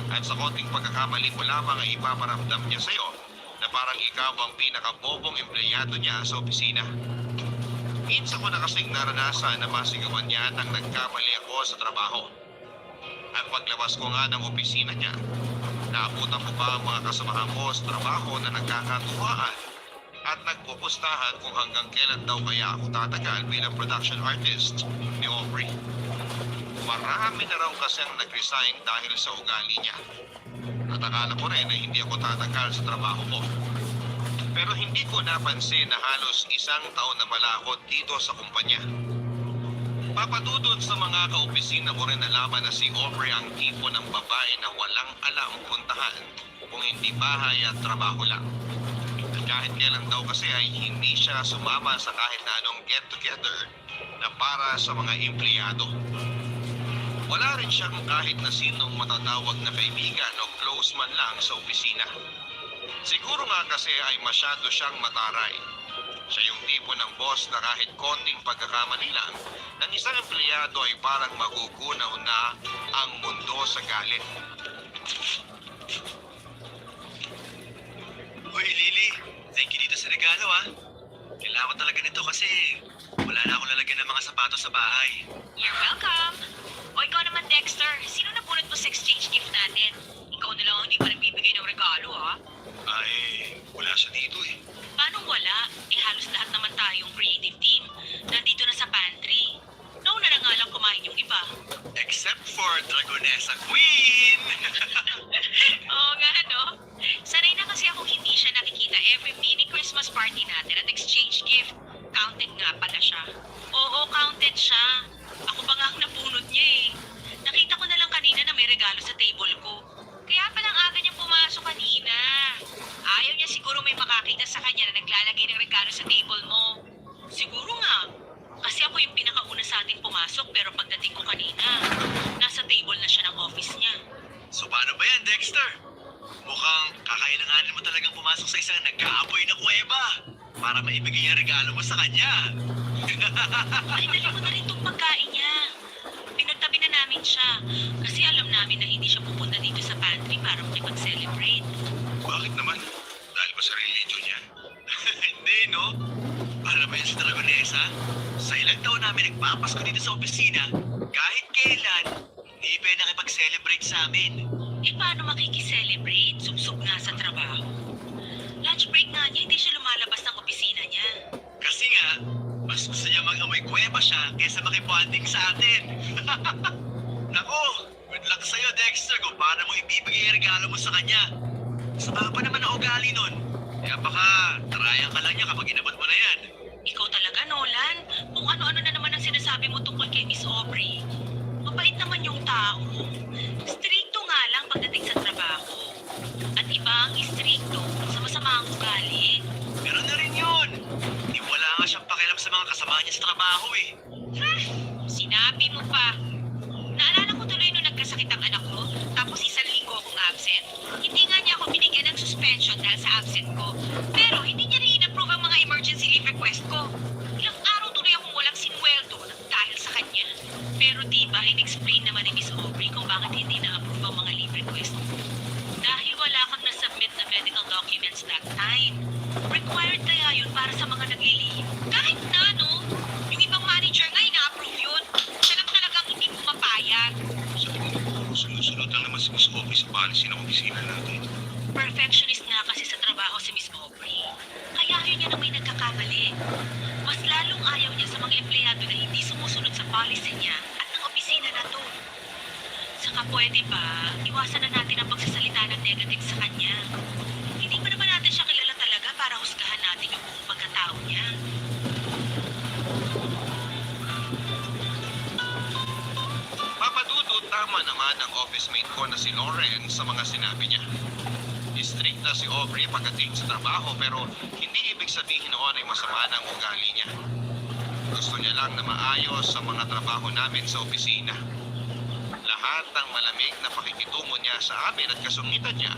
At sa konting pagkakamali mo lamang ay ipaparamdam niya sa'yo na parang ikaw ang pinakabobong empleyado niya sa opisina. Minsan ko na kasing naranasan na masigawan niya nang nagkamali ako sa trabaho. At paglabas ko nga ng opisina niya, naabutan ko pa ang mga kasamahan ko sa trabaho na nagkakatuwaan at nagpupustahan kung hanggang kailan daw kaya ako tatagal bilang production artist ni Aubrey. Marami na raw kasi ang nag-resign dahil sa ugali niya. At akala ko rin na hindi ako tatagal sa trabaho ko. Pero hindi ko napansin na halos isang taon na pala ako dito sa kumpanya. Papadudod sa mga kaopisina ko rin nalaman na si Aubrey ang tipo ng babae na walang alam puntahan kung hindi bahay at trabaho lang. At kahit kailan daw kasi ay hindi siya sumama sa kahit na anong get-together na para sa mga empleyado. Wala rin siyang kahit na sinong matatawag na kaibigan o close man lang sa opisina. Siguro nga kasi ay masyado siyang mataray. Siya yung tipo ng boss na kahit konting pagkakamali lang ng isang empleyado ay parang magugunaw na ang mundo sa galit. ah. Kailangan ko talaga nito kasi wala na akong lalagyan ng mga sapatos sa bahay. You're welcome. O ikaw naman, Dexter, sino napulot mo sa exchange gift natin? Ikaw na lang ang hindi pa nagbibigay ng regalo, ha? Ay, wala siya dito eh. Paano wala? Eh halos lahat naman tayong creative team. Nandito na sa pantry. Nauna na nga lang kumain yung iba. Except for Dragonessa Queen! Oo nga, no? Sanay na kasi akong hindi siya nakikita every mini Christmas party natin at exchange gift. Counted nga pala siya. Oo, counted siya. Ako pa nga ang nabunot niya eh. Nakita ko na lang kanina na may regalo sa table ko. Kaya palang aga niya pumasok kanina. Ayaw niya siguro may makakita sa kanya na naglalagay ng regalo sa table mo. Siguro nga. Kasi ako yung pinakauna sa ating pumasok pero pagdating ko kanina, nasa table na siya ng office niya. So paano ba yan, Dexter? Mukhang kakailanganin mo talagang pumasok sa isang nag-aapoy na kuweba para maibigay yung regalo mo sa kanya. Ay, dali ko na rin itong pagkain niya. Pinagtabi na namin siya. Kasi alam namin na hindi siya pupunta dito sa pantry para makipag-celebrate. Bakit naman? Dahil ba sa religion niya? Hindi, no? Alam mo yan si Dragonessa? Sa ilang taon namin nagpapasko dito sa opisina, kahit kailan, hindi pwede nakipag-celebrate sa amin. Eh, paano makikiselebrate? Subsob nga sa trabaho. Lunch break nga niya, hindi siya lumalabas ng opisina niya. Kasi nga, mas gusto niya mag-amoy kuweba siya kaysa makibonding sa atin. Nako, good luck sa'yo, Dexter, kung paano mo ibibigay yung regalo mo sa kanya. Sama pa naman ang ugali nun. Kaya baka tarayan ka lang niya kapag inabot mo na yan. Ikaw talaga, Nolan. Kung ano-ano na naman ang sinasabi mo tungkol kay Miss Aubrey. Mabait naman yung tao. Stricto nga lang pagdating sa trabaho. At iba ang stricto sa masama ang ugali. Pero na rin yun. Di wala nga siyang pakialam sa mga kasama niya sa trabaho eh. Sinabi mo pa. Naalala ko tuloy nung nagkasakit ang anak ko, tapos 1 linggo akong absent. Hindi nga niya ako binigyan ng suspension dahil sa absent ko. Pero hindi niya rin in-approve ang mga emergency leave request ko. Ilang araw tuloy akong walang sinweldo dahil sa kanya. Pero diba, in-explain naman ni Miss Aubrey kung bakit hindi na-approve ang mga leave request ko. Dahil wala kang na-submit na medical documents that time. Required kaya yun para sa mga nag-leave. Kahit na, no? Yung ibang manager nga, ina-approve yun. Siya lang talagang hindi pumapayag. Sabi ko, sumusunod lang naman si Miss Aubrey sa policy ng opisina natin. Perfectionist nga kasi sa trabaho si Miss Aubrey. Kaya yun niya na may nagkakamali. Mas lalong ayaw niya sa mga empleyado na hindi sumusunod sa policy niya at ng opisina na to. Saka pwede ba, iwasan na natin ang pagsasalita ng negative sa kanya. Hindi pa naman natin siya kilala talaga para husgahan natin yung buong pagkatao niya. Papadudod, tama naman ang office mate ko na si Lauren sa mga sinabi niya. Strict na si Aubrey pagdating sa trabaho pero hindi ibig sabihin noon ay masama ng ugali niya. Gusto niya lang na maayos sa mga trabaho namin sa opisina. Lahat ng malamig na pakikitungo niya sa amin at kasungitan niya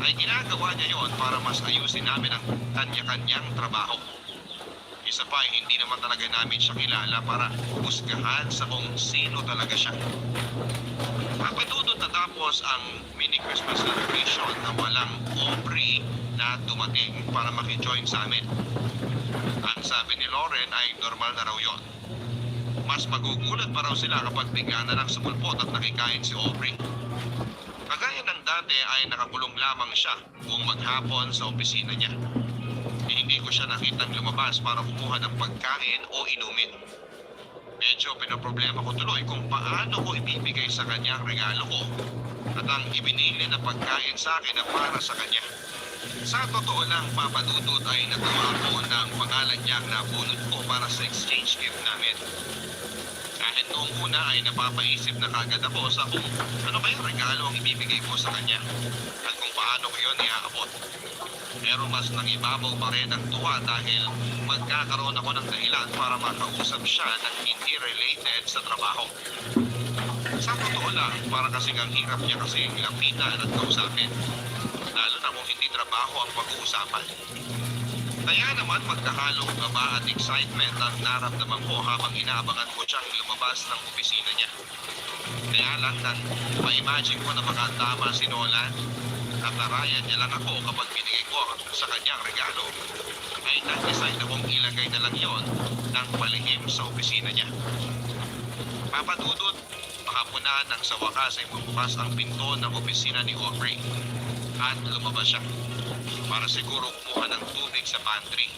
ay ginagawa niya yon para mas ayusin namin ang kanya-kanyang trabaho. Isa pa ay hindi naman talaga namin siya kilala para husgahan sa kung sino talaga siya. Papadudot natapos ang mini Christmas celebration na walang Aubrey na dumating para makijoin sa amin. Ang sabi ni Lauren ay normal na raw yun. Mas magugulat pa raw sila kapag bigla na lang sumulpot at nakikain si Aubrey. Kagaya ng dati ay nakakulong lamang siya buong maghapon sa opisina niya. Hindi ko siya nakitang lumabas para kumuha ng pagkain o inumin. Medyo pinaproblema ko tuloy kung paano ko ibibigay sa kanya ang regalo ko at ang ibinili na pagkain sa akin na para sa kanya. Sa totoo lang, papadudot ay nagawa ko ng pangalan niyang nabunot ko para sa exchange gift namin. Kahit noong una ay napapaisip na kagad ako sa kung ano ba yung regalo ang ibibigay ko sa kanya at kung paano ko yun iaabot. Pero mas nangibabaw pa rin ang tuwa dahil magkakaroon ako ng dahilan para makausap siya ng hindi related sa trabaho. Sa totoo lang, para kasing ang hirap niya kasing lapitan at kausapin. Lalo na kung hindi trabaho ang pag-uusapan. Kaya naman magkahalong kaba at excitement ang naramdaman ko habang inaabangan ko siyang lumabas ng opisina niya. Kaya lang nang ma-imagine ko na baka tama si Nolan inatarayan niya lang ako kapag binigay ko sa kanyang regalo, ay nag-decide akong ilagay na lang yon ng palihim sa opisina niya. Papadudot, makapunan nang sa wakas ay mabukas ang pinto ng opisina ni Aubrey at lumabas siya para siguro kumuha ng tubig sa pantry.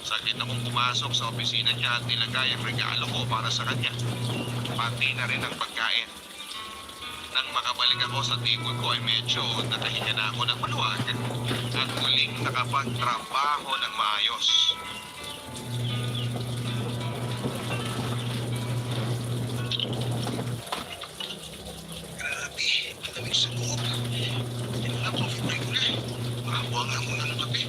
Saglit akong pumasok sa opisina niya at nilagay ang regalo ko para sa kanya, pati na rin ang pagkain. Nang makabalik ako sa table ko ay medyo natahinga na ako ng maluwag at muling nakapagtrabaho ng maayos. Grabe, malamig sa loob. Yan lang, coffee break ko na. Makakuha nga muna ng kape.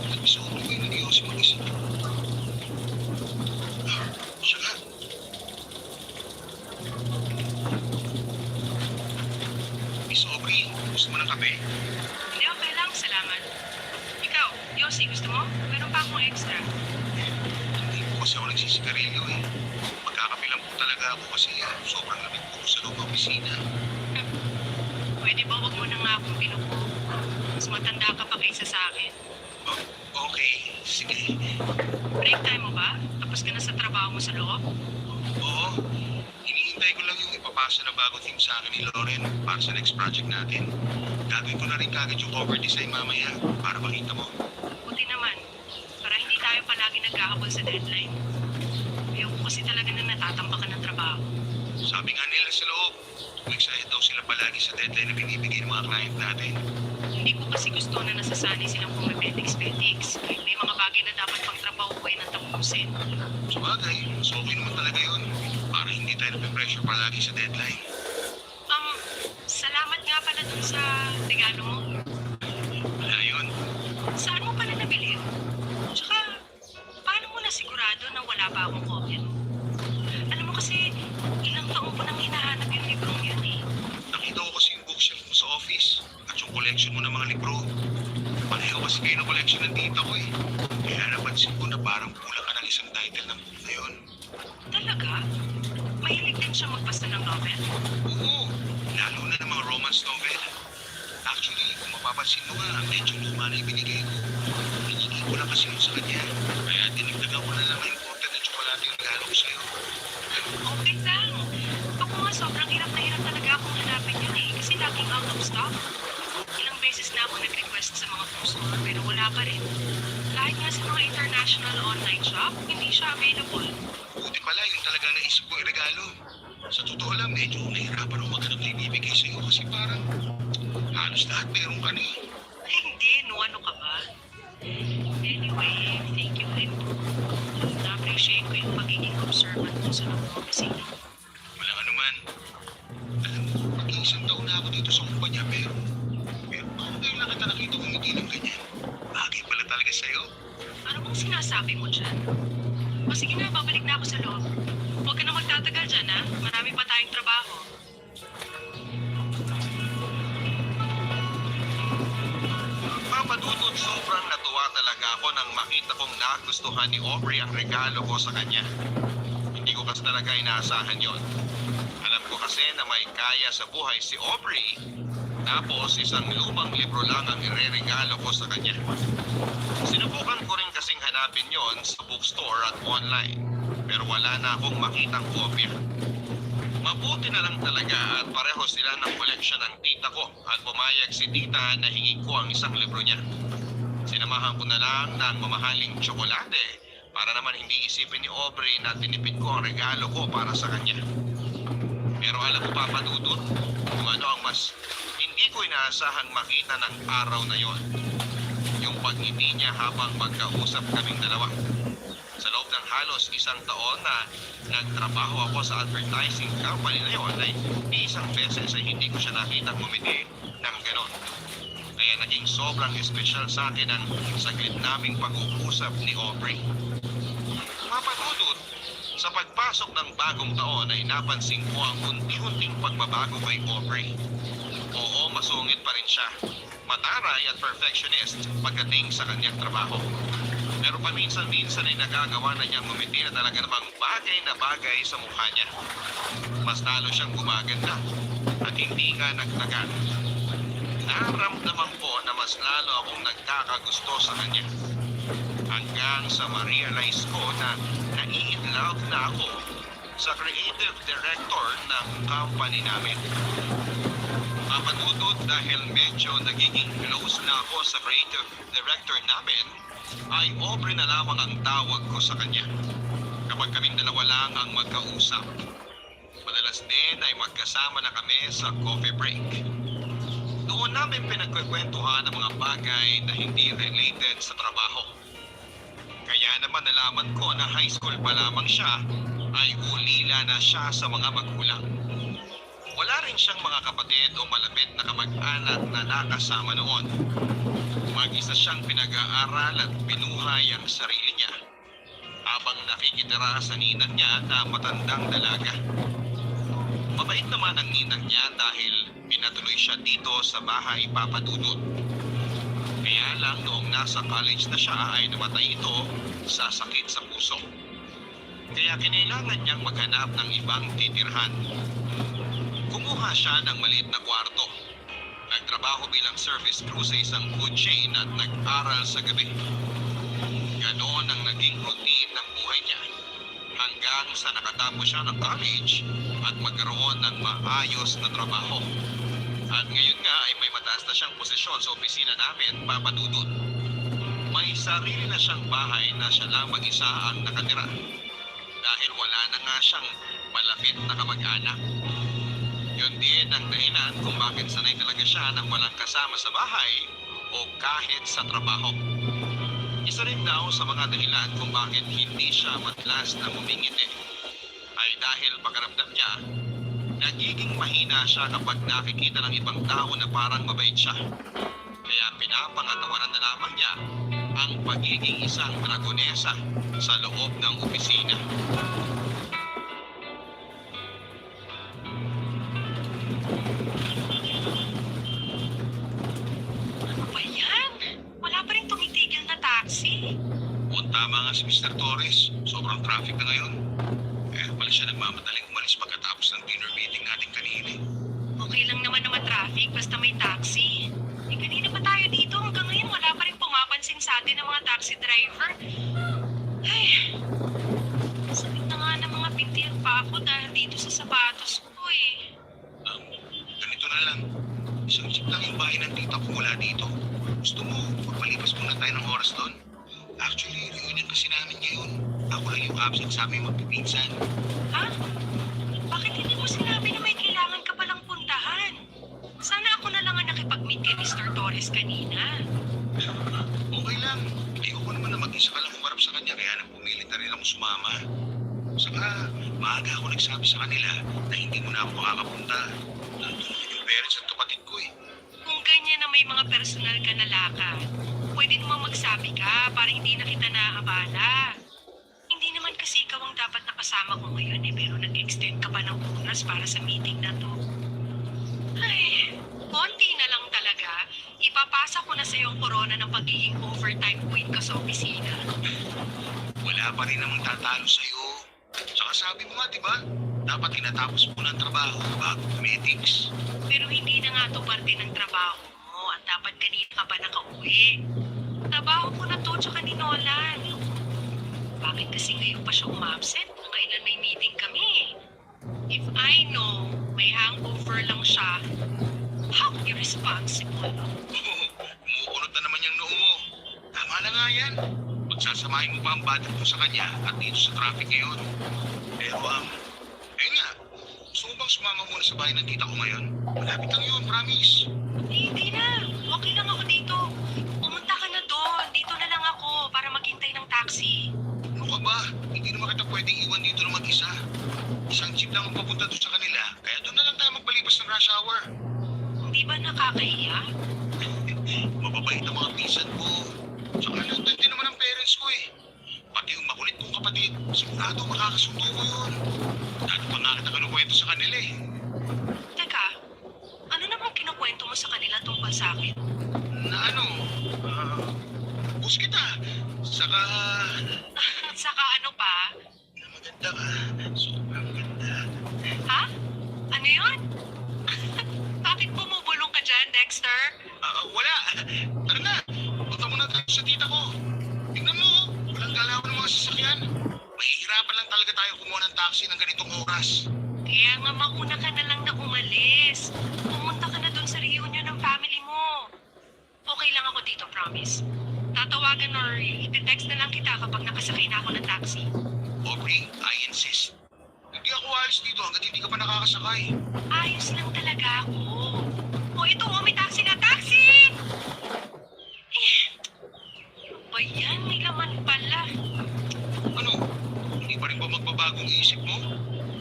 Nag-isa ko ba yung nag-iwas si mag-isa? Siya nga. Miss Aubrey, gusto mo ng kape? Hindi, okay lang. Salamat. Ikaw, Yossi, gusto mo? Meron pa akong extra. Hindi po kasi ako nagsisigarilyo eh. Magkakape lang po talaga ako kasi sobrang lamig po sa loob ng opisina. Pwede ba wag mo na nga akong binuko? Mas matanda ka pa kaysa sa akin. Oh, okay, sige. Break time mo ba? Tapos ka na sa trabaho mo sa loob? Oo, hinihintay ko lang yung ipapasa na bagong team sa akin ni Lauren para sa next project natin. Gagawin ko na rin kagad yung cover design mamaya para makita mo. Buti naman. Para hindi tayo palagi nagkahabol sa deadline. Ayoko kasi talaga na natatambakan ng trabaho. Sabi nga nila sa loob, excited daw sila palagi sa deadline na binibigay ng mga client natin. Hindi ko kasi gusto na nasasanay silang pumipetix-petix. May mga bagay na dapat pang trabaho ko ay nang tapusin. Sabagay, so okay naman talaga yun. Para hindi tayo napipressure palagi sa deadline. Salamat nga pala dun sa regalo mo. Wala yun. Saan mo pala nabili? Tsaka, paano mo na sigurado na wala pa akong kopya mo? Alam mo kasi, ilang taon ko nang hinahanap yung librong yun eh. Nakita ko kasi yung bookshelf mo sa office at yung collection mo ng mga libro. Pareho kasi kayo ng collection ng tita ko eh. Kaya napansin ko na parang kulang ka ng isang title ng book na yun. Talaga? Mahilig din siya magbasa ng novel? Oo, lalo na ng mga romance novel. Actually, kung mapapansin mo nga, medyo luma na ibinigay ko. Pinigay ko lang kasi yun sa kanya. Kaya dinagdagan ko na lang ang important na tsokolate yung regalo ko sa'yo. Okay lang. Ako nga sobrang hirap na hirap talaga akong hanapin yun eh. Kasi laging out of stock. Ilang beses na ako nag-request sa mga bookstore pero wala pa rin. Kahit nga sa mga international online shop, hindi siya available. Buti pala yung talagang naisip ko yung regalo. Sa totoo lang, medyo nahirapan ako maghanap na ibibigay sa'yo kasi parang halos lahat meron ka na eh. Ay, hindi. No, ano ka ba? Anyway, thank you rin. Na-appreciate ko yung pagiging observant mo sa loob ng opisina. Walang anuman. Alam mo, mag-iisang taon na ako dito sa kumpanya pero bakit ngayon lang kita nakita kung hindi lang ganyan? Bagay pala talaga sa'yo. Ano bang sinasabi mo dyan? O sige na, babalik na ako sa loob. Huwag ka na magtatagal dyan, ha? Marami pa tayong trabaho. Papadudod, sobrang natuwa talaga ako nang makita kong nagustuhan ni Aubrey ang regalo ko sa kanya. Hindi ko kasi talaga inaasahan yon. Alam ko kasi na may kaya sa buhay si Aubrey. Tapos isang lumang libro lang ang ireregalo ko sa kanya. Sinubukan ko rin kasing hanapin yon sa bookstore at online. Pero wala na akong makitang kopya. Mabuti na lang talaga at pareho sila ng koleksyon ng tita ko at pumayag si tita na hingin ko ang isang libro niya. Sinamahan ko na lang ng mamahaling tsokolate para naman hindi isipin ni Aubrey na tinipid ko ang regalo ko para sa kanya. Pero alam mo papadudot, kung ano ang mas hindi ko inaasahang makita ng araw na yon. Yung pagngiti niya habang magkausap kaming dalawa. Sa loob ng halos isang taon na nagtrabaho ako sa advertising company na yon ay di isang beses ay hindi ko siya nakita ngumiti ng ganon. Kaya naging sobrang espesyal sa akin ang saglit naming pag-uusap ni Aubrey. Mapatudot, sa pagpasok ng bagong taon ay napansin ko ang unti-unting pagbabago kay Aubrey. Oo, masungit pa rin siya. Mataray at perfectionist pagdating sa kanyang trabaho. Pero paminsan-minsan ay nagagawa na niyang ngumiti na talaga namang bagay sa mukha niya. Mas lalo siyang gumaganda at hindi nga nagtagal. Naramdaman ko na mas lalo akong nagkakagusto sa kanya. Hanggang sa ma-realize ko na nai-in-love na ako sa creative director ng company namin. Mapadudod dahil medyo nagiging close na ako sa creative director namin, ay Aubrey na lamang ang tawag ko sa kanya kapag kaming dalawa lang ang magkausap. Madalas din ay magkasama na kami sa coffee break. Doon namin pinagkukwentuhan ang mga bagay na hindi related sa trabaho. Kaya naman nalaman ko na high school pa lamang siya ay ulila na siya sa mga magulang. Wala rin siyang mga kapatid o malapit na kamag-anak na nakasama noon. Mag-isa siyang pinag-aaral at binuhay ang sarili niya habang nakikitira sa ninang niya na matandang dalaga. Mabait naman ang ninang niya dahil pinatuloy siya dito sa bahay papadudod. Kaya lang noong nasa college na siya ay namatay ito sa sakit sa puso. Kaya kinailangan niyang maghanap ng ibang titirhan. Kumuha siya ng maliit na kwarto. Nagtrabaho bilang service crew sa isang food chain at nag-aral sa gabi. Ganon ang naging routine ng buhay niya hanggang sa nakatapos siya ng college at magkaroon ng maayos na trabaho. At ngayon nga ay may mataas na siyang posisyon sa opisina namin, papadudod. May sarili na siyang bahay na siya lang mag-isa ang nakatira dahil wala na nga siyang malapit na kamag-anak. Yun din ang dahilan kung bakit sanay talaga siya nang walang kasama sa bahay o kahit sa trabaho. Isa rin daw sa mga dahilan kung bakit hindi siya madalas na humingiti ay dahil pakiramdam niya, nagiging mahina siya kapag nakikita ng ibang tao na parang mabait siya. Kaya pinapangatawanan na lamang niya ang pagiging isang dragonesa sa loob ng opisina. Ano ba yan? Wala pa rin tumitigil na taxi. Tama nga si Mr. Torres, sobrang traffic na ngayon. Kaya pala siya nagmamadaling umalis pagkatapos ng dinner meeting natin kanina. Okay lang naman na traffic basta may taxi. Eh kanina pa tayo dito hanggang ngayon wala pa rin pumapansin sa atin ng mga taxi driver. Ay, sakit na nga ng mga binti at pako dahil dito sa sapatos ko eh. Ganito na lang. Isang jeep lang yung bahay ng tita ko mula dito. Gusto mo, magpalipas muna tayo ng oras doon? Actually, reunion kasi namin ngayon. Ako lang yung absent sa aming magpipinsan. Ha? Bakit hindi mo sinabi na may kailangan ka palang puntahan? Sana ako na lang ang nakipag-meet kay Mr. Torres kanina. Okay lang. Ayoko naman na mag-isa ka lang humarap sa kanya kaya nang pumilit na rin ako sumama. Saka, maaga ako nagsabi sa kanila na hindi mo na ako makakapunta. Nandun yung parents at kapatid ko eh. Kung ganyan na may mga personal ka na lakad, pwede naman magsabi ka para hindi na kita naabala. Hindi naman kasi ikaw ang dapat nakasama ko ngayon eh, pero nag-extend ka pa ng oras para sa meeting na to. Ay, konti na lang talaga. Ipapasa ko na sa yung corona ng pagiging overtime queen ka sa opisina. Wala pa rin namang tatalo sa'yo. Saka sabi mo nga, di ba? Dapat tinatapos mo ng trabaho bago medics. Pero hindi na nga to parte ng trabaho mo at dapat kanina ka pa nakauwi. Trabaho ko na to tsaka ni Nolan. Bakit kasi ngayon pa siya umabsent kung kailan may meeting kami? If I know may hangover lang siya, how irresponsible. Umuunod na naman yung noo mo. Tama na nga yan. Magsasamahin mo pa ang bad trip mo sa kanya at dito sa traffic ngayon. Pero ayun nga. Gusto mo bang sumama muna sa bahay ng tita ko ngayon? Malapit lang yun, promise. Hindi na. Okay lang ako dito. Pumunta ka na doon. Dito na lang ako para maghintay ng taxi. Ano ka ba? Hindi naman kita pwedeng iwan dito na mag-isa. Isang jeep lang ang papunta doon sa kanila, kaya doon na lang tayo magpalipas ng rush hour. Hindi ba nakakahiya? Mababait ang mga pinsan ko. Tsaka nandun din naman ang parents ko eh. Pati yung makulit kong kapatid, sigurado makakasundo ko yun. Dati pa nga kita kinukwento sa kanila eh. Teka, ano namang kinukwento mo sa kanila tungkol sa akin? Na ano, Pinapropose kita. Saka, Saka ano pa? maganda ka. Sobrang ganda. Ha? Ano yun? Bakit bumubulong ka dyan, Dexter? Wala. Tara na. Punta muna tayo sa tita ko. Tingnan mo, walang galaw ng mga sasakyan. Mahihirapan lang talaga tayo kumuha ng taxi ng ganitong oras. Kaya nga mauna ka na lang na umalis. Pumunta ka na dun sa reunion ng family mo. Okay lang ako dito, promise. Tatawagan or iti-text na lang kita kapag nakasakay na ako ng taxi. Aubrey, I insist. Hindi ako alis dito hanggat hindi ka pa nakakasakay. Ayos lang talaga ako. O ito, may taxi na, taxi! Ano ba yan? May laman pala. Ano? Hindi pa rin ba magbabagong isip mo?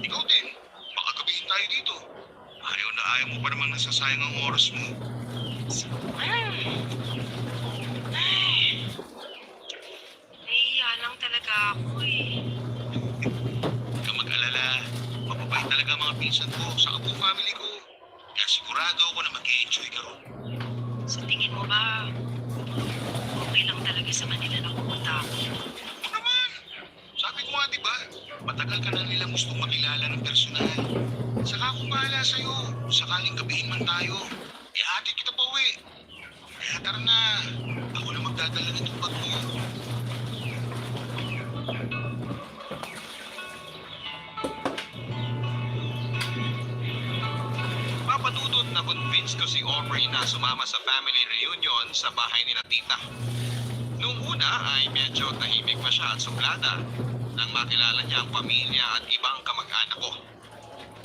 Ikaw din. Baka gabihin tayo dito. Ayaw na ayaw mo pa namang nasasayang ang oras mo. Ay, nahihiya lang talaga ako eh. Huwag kang mag-alala. Mababait talaga ang mga pinsan ko sa buong family ko. Kaya sigurado ako na mag-enjoy ka ron. Sa tingin mo ba, okay lang talaga sa kanila na pumunta ako? Ano naman? Sabi ko nga diba, matagal ka na nilang gustong makilala ng personal. Saka akong bahala sa'yo. Sakaling gabihin man tayo. Ihatid kita pa uwi. Kaya tara na. Ako na magdadala nitong bag mo. Papadudot na convince ko si Aubrey na sumama sa family reunion sa bahay nila tita. Noong una ay medyo tahimik pa siya at suplada nang makilala niya ang pamilya at ibang kamag-anak ko.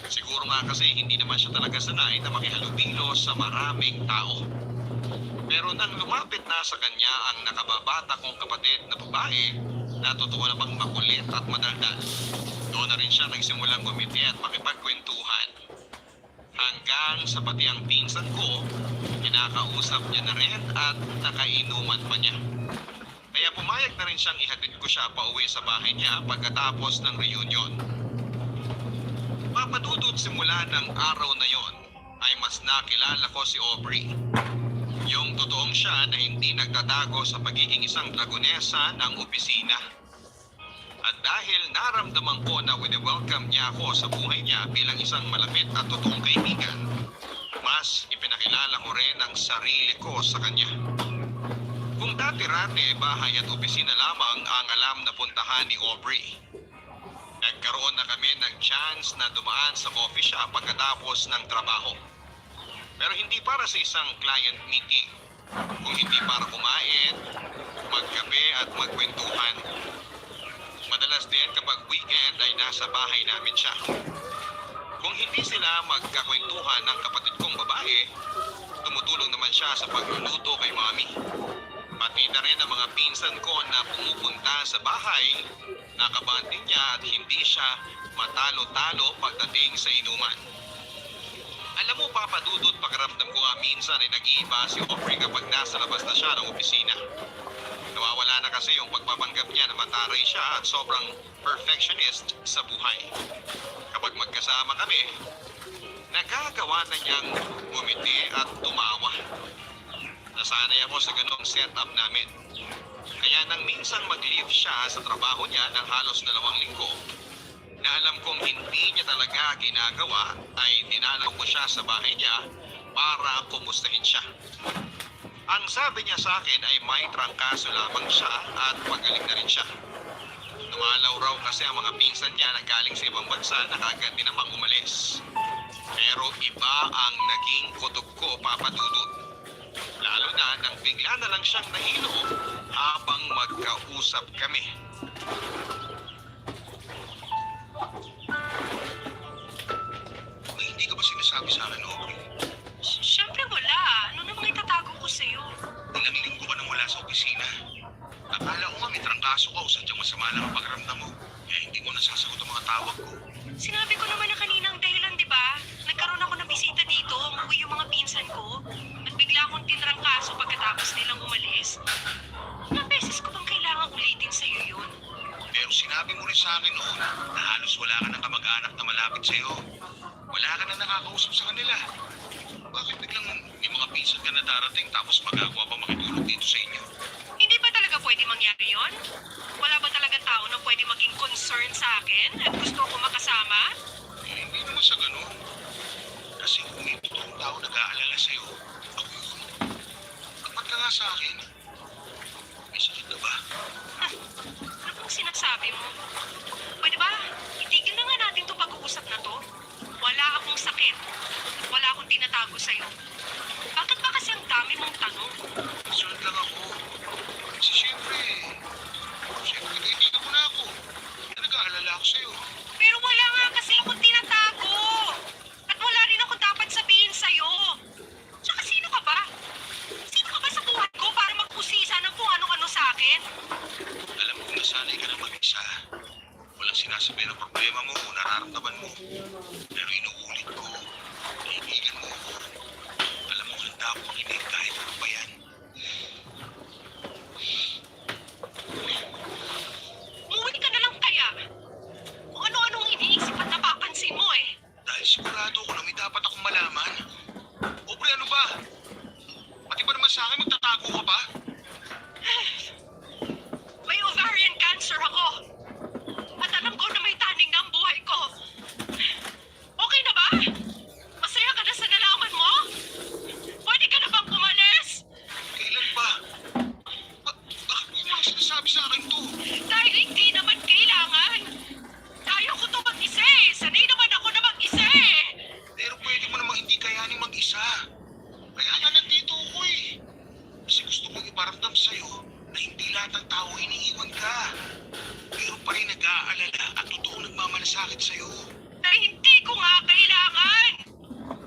Siguro nga kasi hindi naman siya talaga sanay na makihalubilo sa maraming tao. Pero nang lumapit na sa kanya ang nakababata kong kapatid na babae na totoo namang makulit at madaldal, doon na rin siya nagsimulang gumiti at makipagkwentuhan. Hanggang sa pati ang pinsan ko, kinakausap niya na rin at nakainuman pa niya. Kaya pumayag na rin siyang ihatid ko siya pauwi sa bahay niya pagkatapos ng reunion. Papadudot simula ng araw na yon ay mas nakilala ko si Aubrey. Yung totoong siya na hindi nagtatago sa pagiging isang dragonesa ng opisina. At dahil naramdaman ko na wini-welcome niya ako sa buhay niya bilang isang malapit at totoong kaibigan, mas ipinakilala ko rin ang sarili ko sa kanya. Kung dati-rati bahay at opisina lamang ang alam na puntahan ni Aubrey, nagkaroon na kami ng chance na dumaan sa coffee shop pagkatapos ng trabaho. Pero hindi para sa isang client meeting, kung hindi para kumain, magkape at magkwentuhan. Madalas din kapag weekend ay nasa bahay namin siya. Kung hindi sila magkakwentuhan ng kapatid kong babae, tumutulong naman siya sa pagluluto kay mami. Pati na rin ang mga pinsan ko na pumupunta sa bahay, nakabanding niya at hindi siya matalo-talo pagdating sa inuman. Alam mo, papadudot, pakiramdam ko nga minsan ay nag-iiba si Aubrey kapag nasa labas na siya ng opisina. Nawawala na kasi yung pagpapanggap niya na mataray siya at sobrang perfectionist sa buhay. Kapag magkasama kami, nagagawa na niyang ngumiti at tumawa. Nasanay ako sa ganong setup namin. Kaya nang minsan mag-leave siya sa trabaho niya ng halos 2 linggo, na alam kong hindi niya talaga ginagawa, ay dinalaw ko siya sa bahay niya para kumustahin siya. Ang sabi niya sa akin ay may trangkaso lamang siya at magaling na rin siya. Dumalaw raw kasi ang mga pinsan niya na galing sa ibang bansa na kagad din namang umalis. Pero iba ang naging kutob ko, papadudot. Lalo na nang bigla na lang siyang nahilo habang magkausap kami. Hindi ka ba sinasabi sa akin, Aubrey? Siyempre wala. Ano namang itatago ko sa'yo? Ilang linggo ka nang wala sa opisina. Akala ko nga may trangkaso ka o sadyang masama lang ang pakiramdam mo. Kaya hindi mo nasasagot ang mga tawag ko. Sinabi ko naman na kanina ang dahilan, di ba? Nagkaroon ako ng bisita dito, umuwi yung mga pinsan ko. At bigla akong tinrangkaso pagkatapos nilang umalis. Ilang beses ko bang kailangan ulitin sa'yo yun? Pero sinabi mo rin sa akin noon na halos wala ka ng kamag-anak na malapit sa'yo. Wala ka na nakakausap sa kanila. Bakit biglang may mga pinsan ka na darating tapos magagawa pa makitulog dito sa inyo? Hindi ba talaga pwede mangyari yon? Wala ba talagang tao na pwede maging concern sa akin at gusto ko makasama? Eh, hindi naman sa ganun. Kasi kung may totoong tao nag-aalala sa'yo, ako yun. Tapat ka nga sa akin. May sakit na ba? Ano pong sinasabi mo? Pwede ba? Itigil na nga natin itong pag-uusap na to. Wala akong sakit. At wala akong tinatago sa'yo. Bakit ba kasi ang dami mong tanong? Concerned lang ako. Kasi syempre kaibigan mo na ako. Kaya nag-aalala ako sa'yo. Pero wala nga kasi akong tinatago. At wala rin ako dapat sabihin sa'yo. Tsaka sino ka ba? Sino ka ba sa buhay ko para mag-usisa ng kung ano-ano sa akin? Alam ko nasanay ka na mag-isa. Walang sinasabi ng problema mo o nararamdaman mo. Pero inuulit ko, kaibigan mo ako. Alam mo, handa ako makinig kahit ano pa yan. Umuwi ka na lang kaya. Kung ano-anong iniisip at napapansin mo eh. Dahil sigurado ko na may dapat akong malaman. Obre, ano ba? Pati ba naman sa akin magtatago ka pa? May ovarian cancer ako. At alam ko na may taning na ang buhay ko. Okay na ba? Masaya ka na sa nalaman mo? Pwede ka na bang umalis? Kailan ba? Bakit mo lang sinasabi sa akin to? Dahil hindi naman kailangan. Kaya ko to mag-isa eh. Sanay naman ako na mag-isa eh. Pero pwede mo namang hindi kayanin mag-isa. Kaya nga nandito ako eh. Kasi gusto kong iparamdam sa'yo na hindi lahat ng tao iniiwan ka. Pero pa rin nag-aalala at totoo nagmamalasakit sa'yo. Na hindi ko nga kailangan.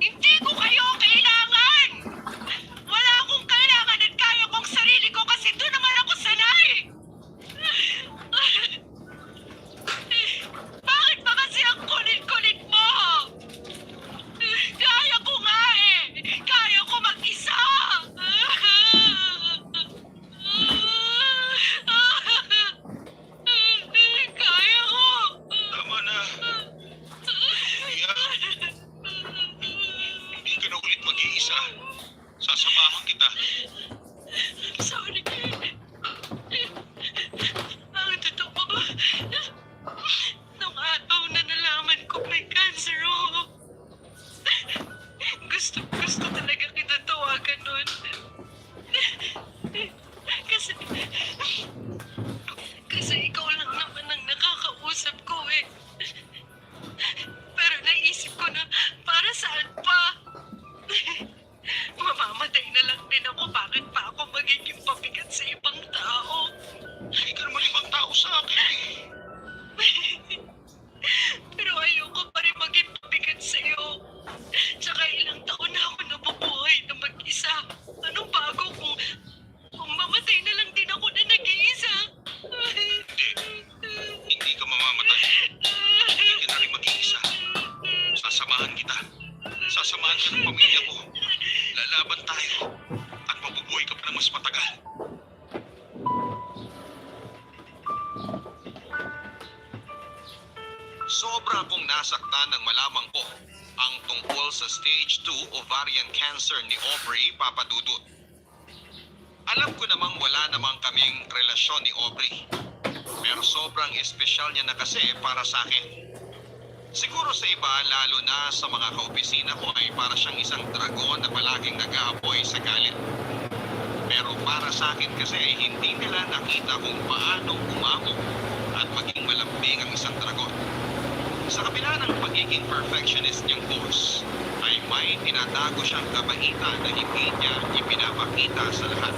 Hindi ko kayo kailangan. Wala akong kailangan at kaya kong sarili ko kasi doon naman ako sanay. Bakit ba kasi ang kulit-kulit mo? Kaya ko nga eh. Kaya ko mag-isa. Kaya ko. Tama na. Kuya, hindi ka na ulit mag-iisa. Sasamahan kita. Sorry. Ang totoo, nung araw na nalaman ko may cancer ako, gusto talaga kita tawagan nun. Kasi ikaw lang naman ang nakakausap ko eh. Pero naisip ko na para saan pa? Mamamatay na lang din ako. Bakit pa ako magiging pabigat sa ibang tao? Hindi ka naman ibang tao sa akin eh. Pero ayoko pa rin maging pabigat sa'yo. Tsaka ilang taon na ako nabubuhay na mag-isa. Anong bago kung mamatay na lang din ako na nag-iisa? Hindi ka mamamatay. Hindi ka na rin mag-iisa. Sasamahan kita. Sasamahan ka ng pamilya mo. Lalaban tayo. At mabubuhay ka pa ng mas matagal. Sobra akong nasaktan nang malaman ko ang tungkol sa stage 2 ovarian cancer ni Aubrey Papadudut. Alam ko namang wala namang kaming relasyon ni Aubrey. Pero sobrang espesyal niya na kasi para sa akin. Siguro sa iba, lalo na sa mga kaopisina ko ay para siyang isang dragon na palaging nag-aapoy sa galit. Pero para sa akin kasi ay hindi nila nakita kung paano umamo at maging malambing ang isang dragon. Sa kabila ng pagiging perfectionist niyang boss, ay may tinatago siyang kabaitan na hindi niya ipinapakita sa lahat.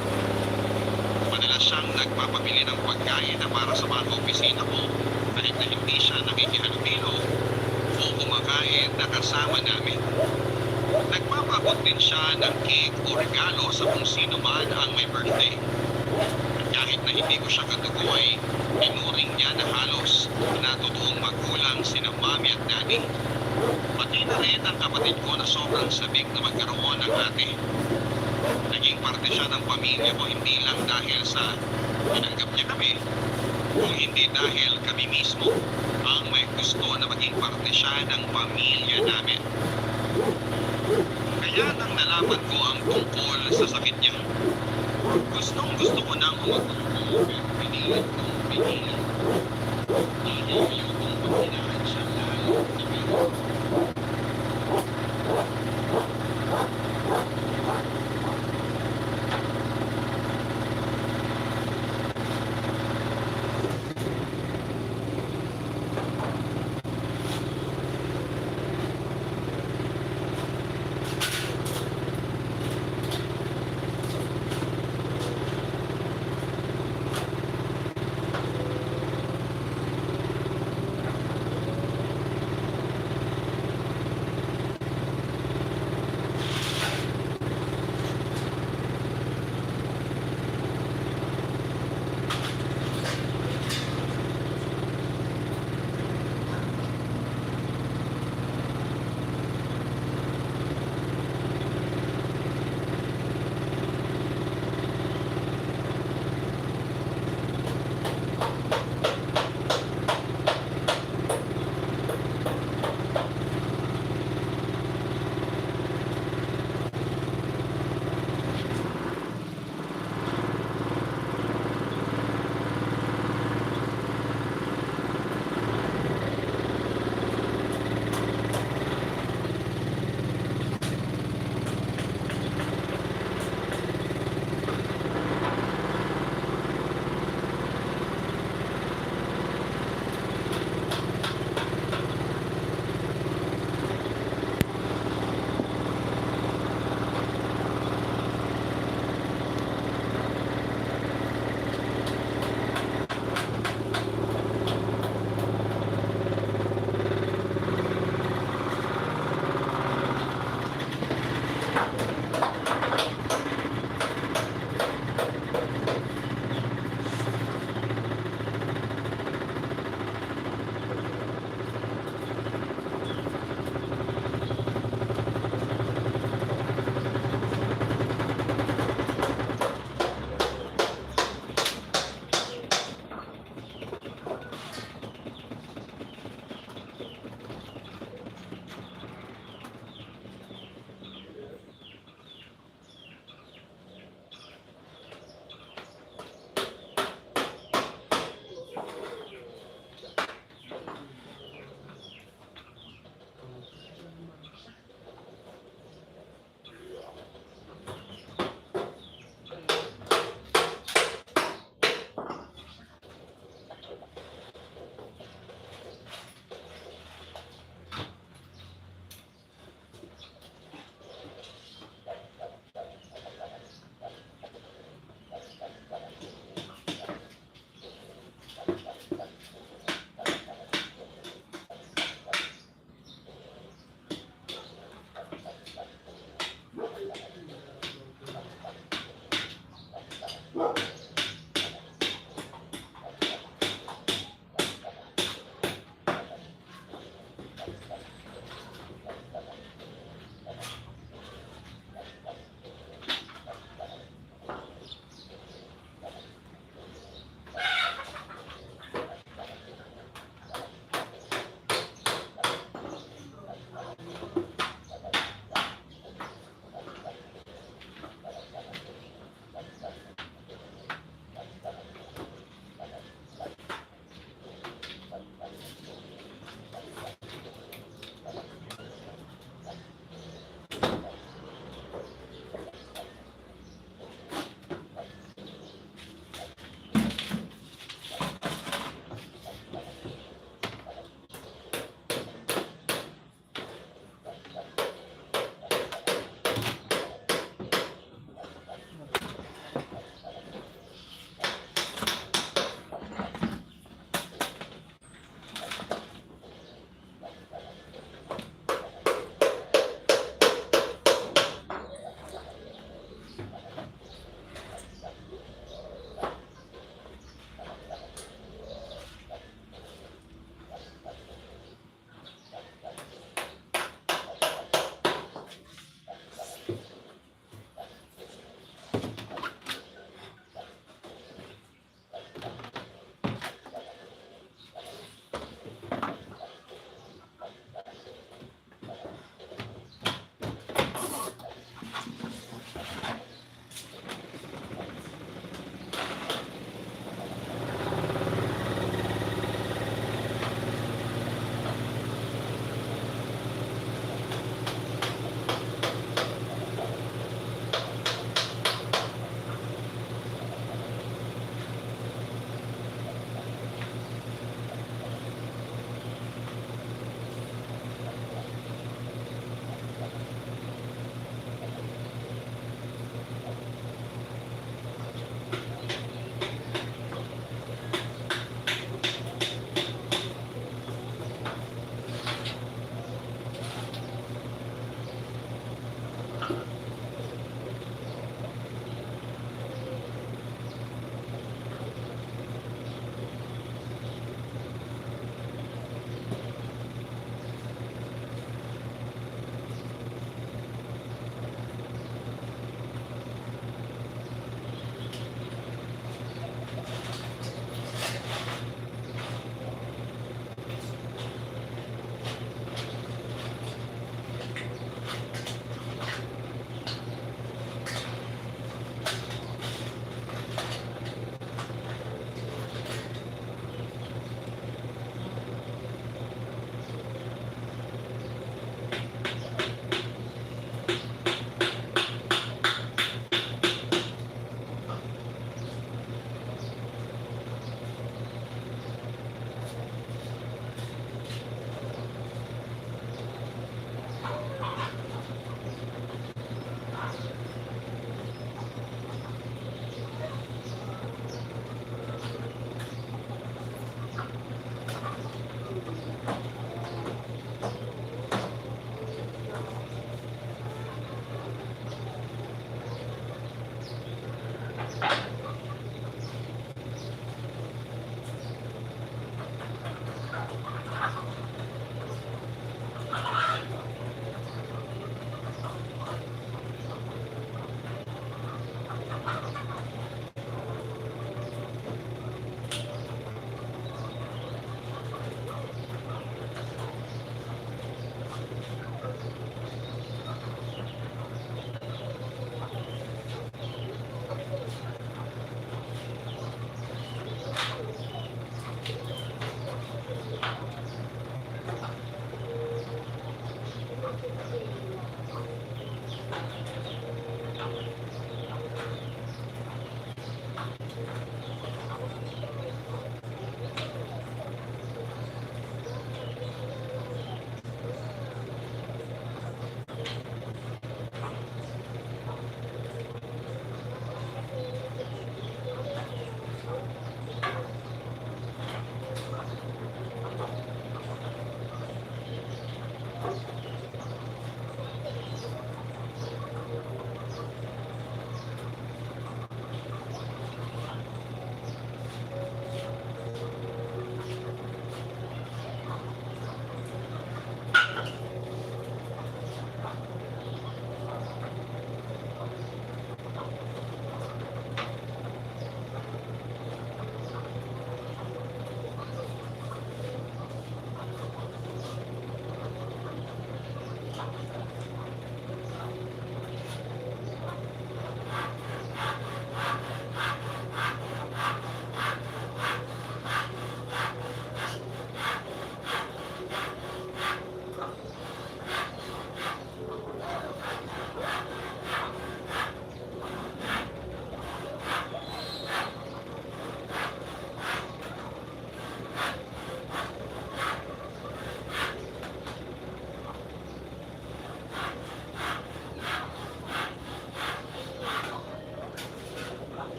Madalas siyang nagpapabili ng pagkain na para sa mga opisina ko kahit na hindi siya nakikihalubilo o kumakain na kasama namin. Nagpapabot din siya ng cake o regalo sa kung sino man ang may birthday. At kahit na hindi ko siya katugo ay inuring niya na halos na totoong magulang sina mami at daddy. Pati na rin ang kapatid ko na sobrang sabik na magkaroon ng ate. Naging parte siya ng pamilya ko hindi lang dahil sa tinanggap niya kami, kung hindi dahil kami mismo ang may gusto na maging parte siya ng pamilya namin. Kaya nang nalaman ko ang tungkol sa sakit niya, Gustong gusto ko nang umagpuro pero pinilit kong pinilit. Di na ayokong paghinaan siya lalo.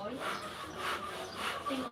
Oy. Sino?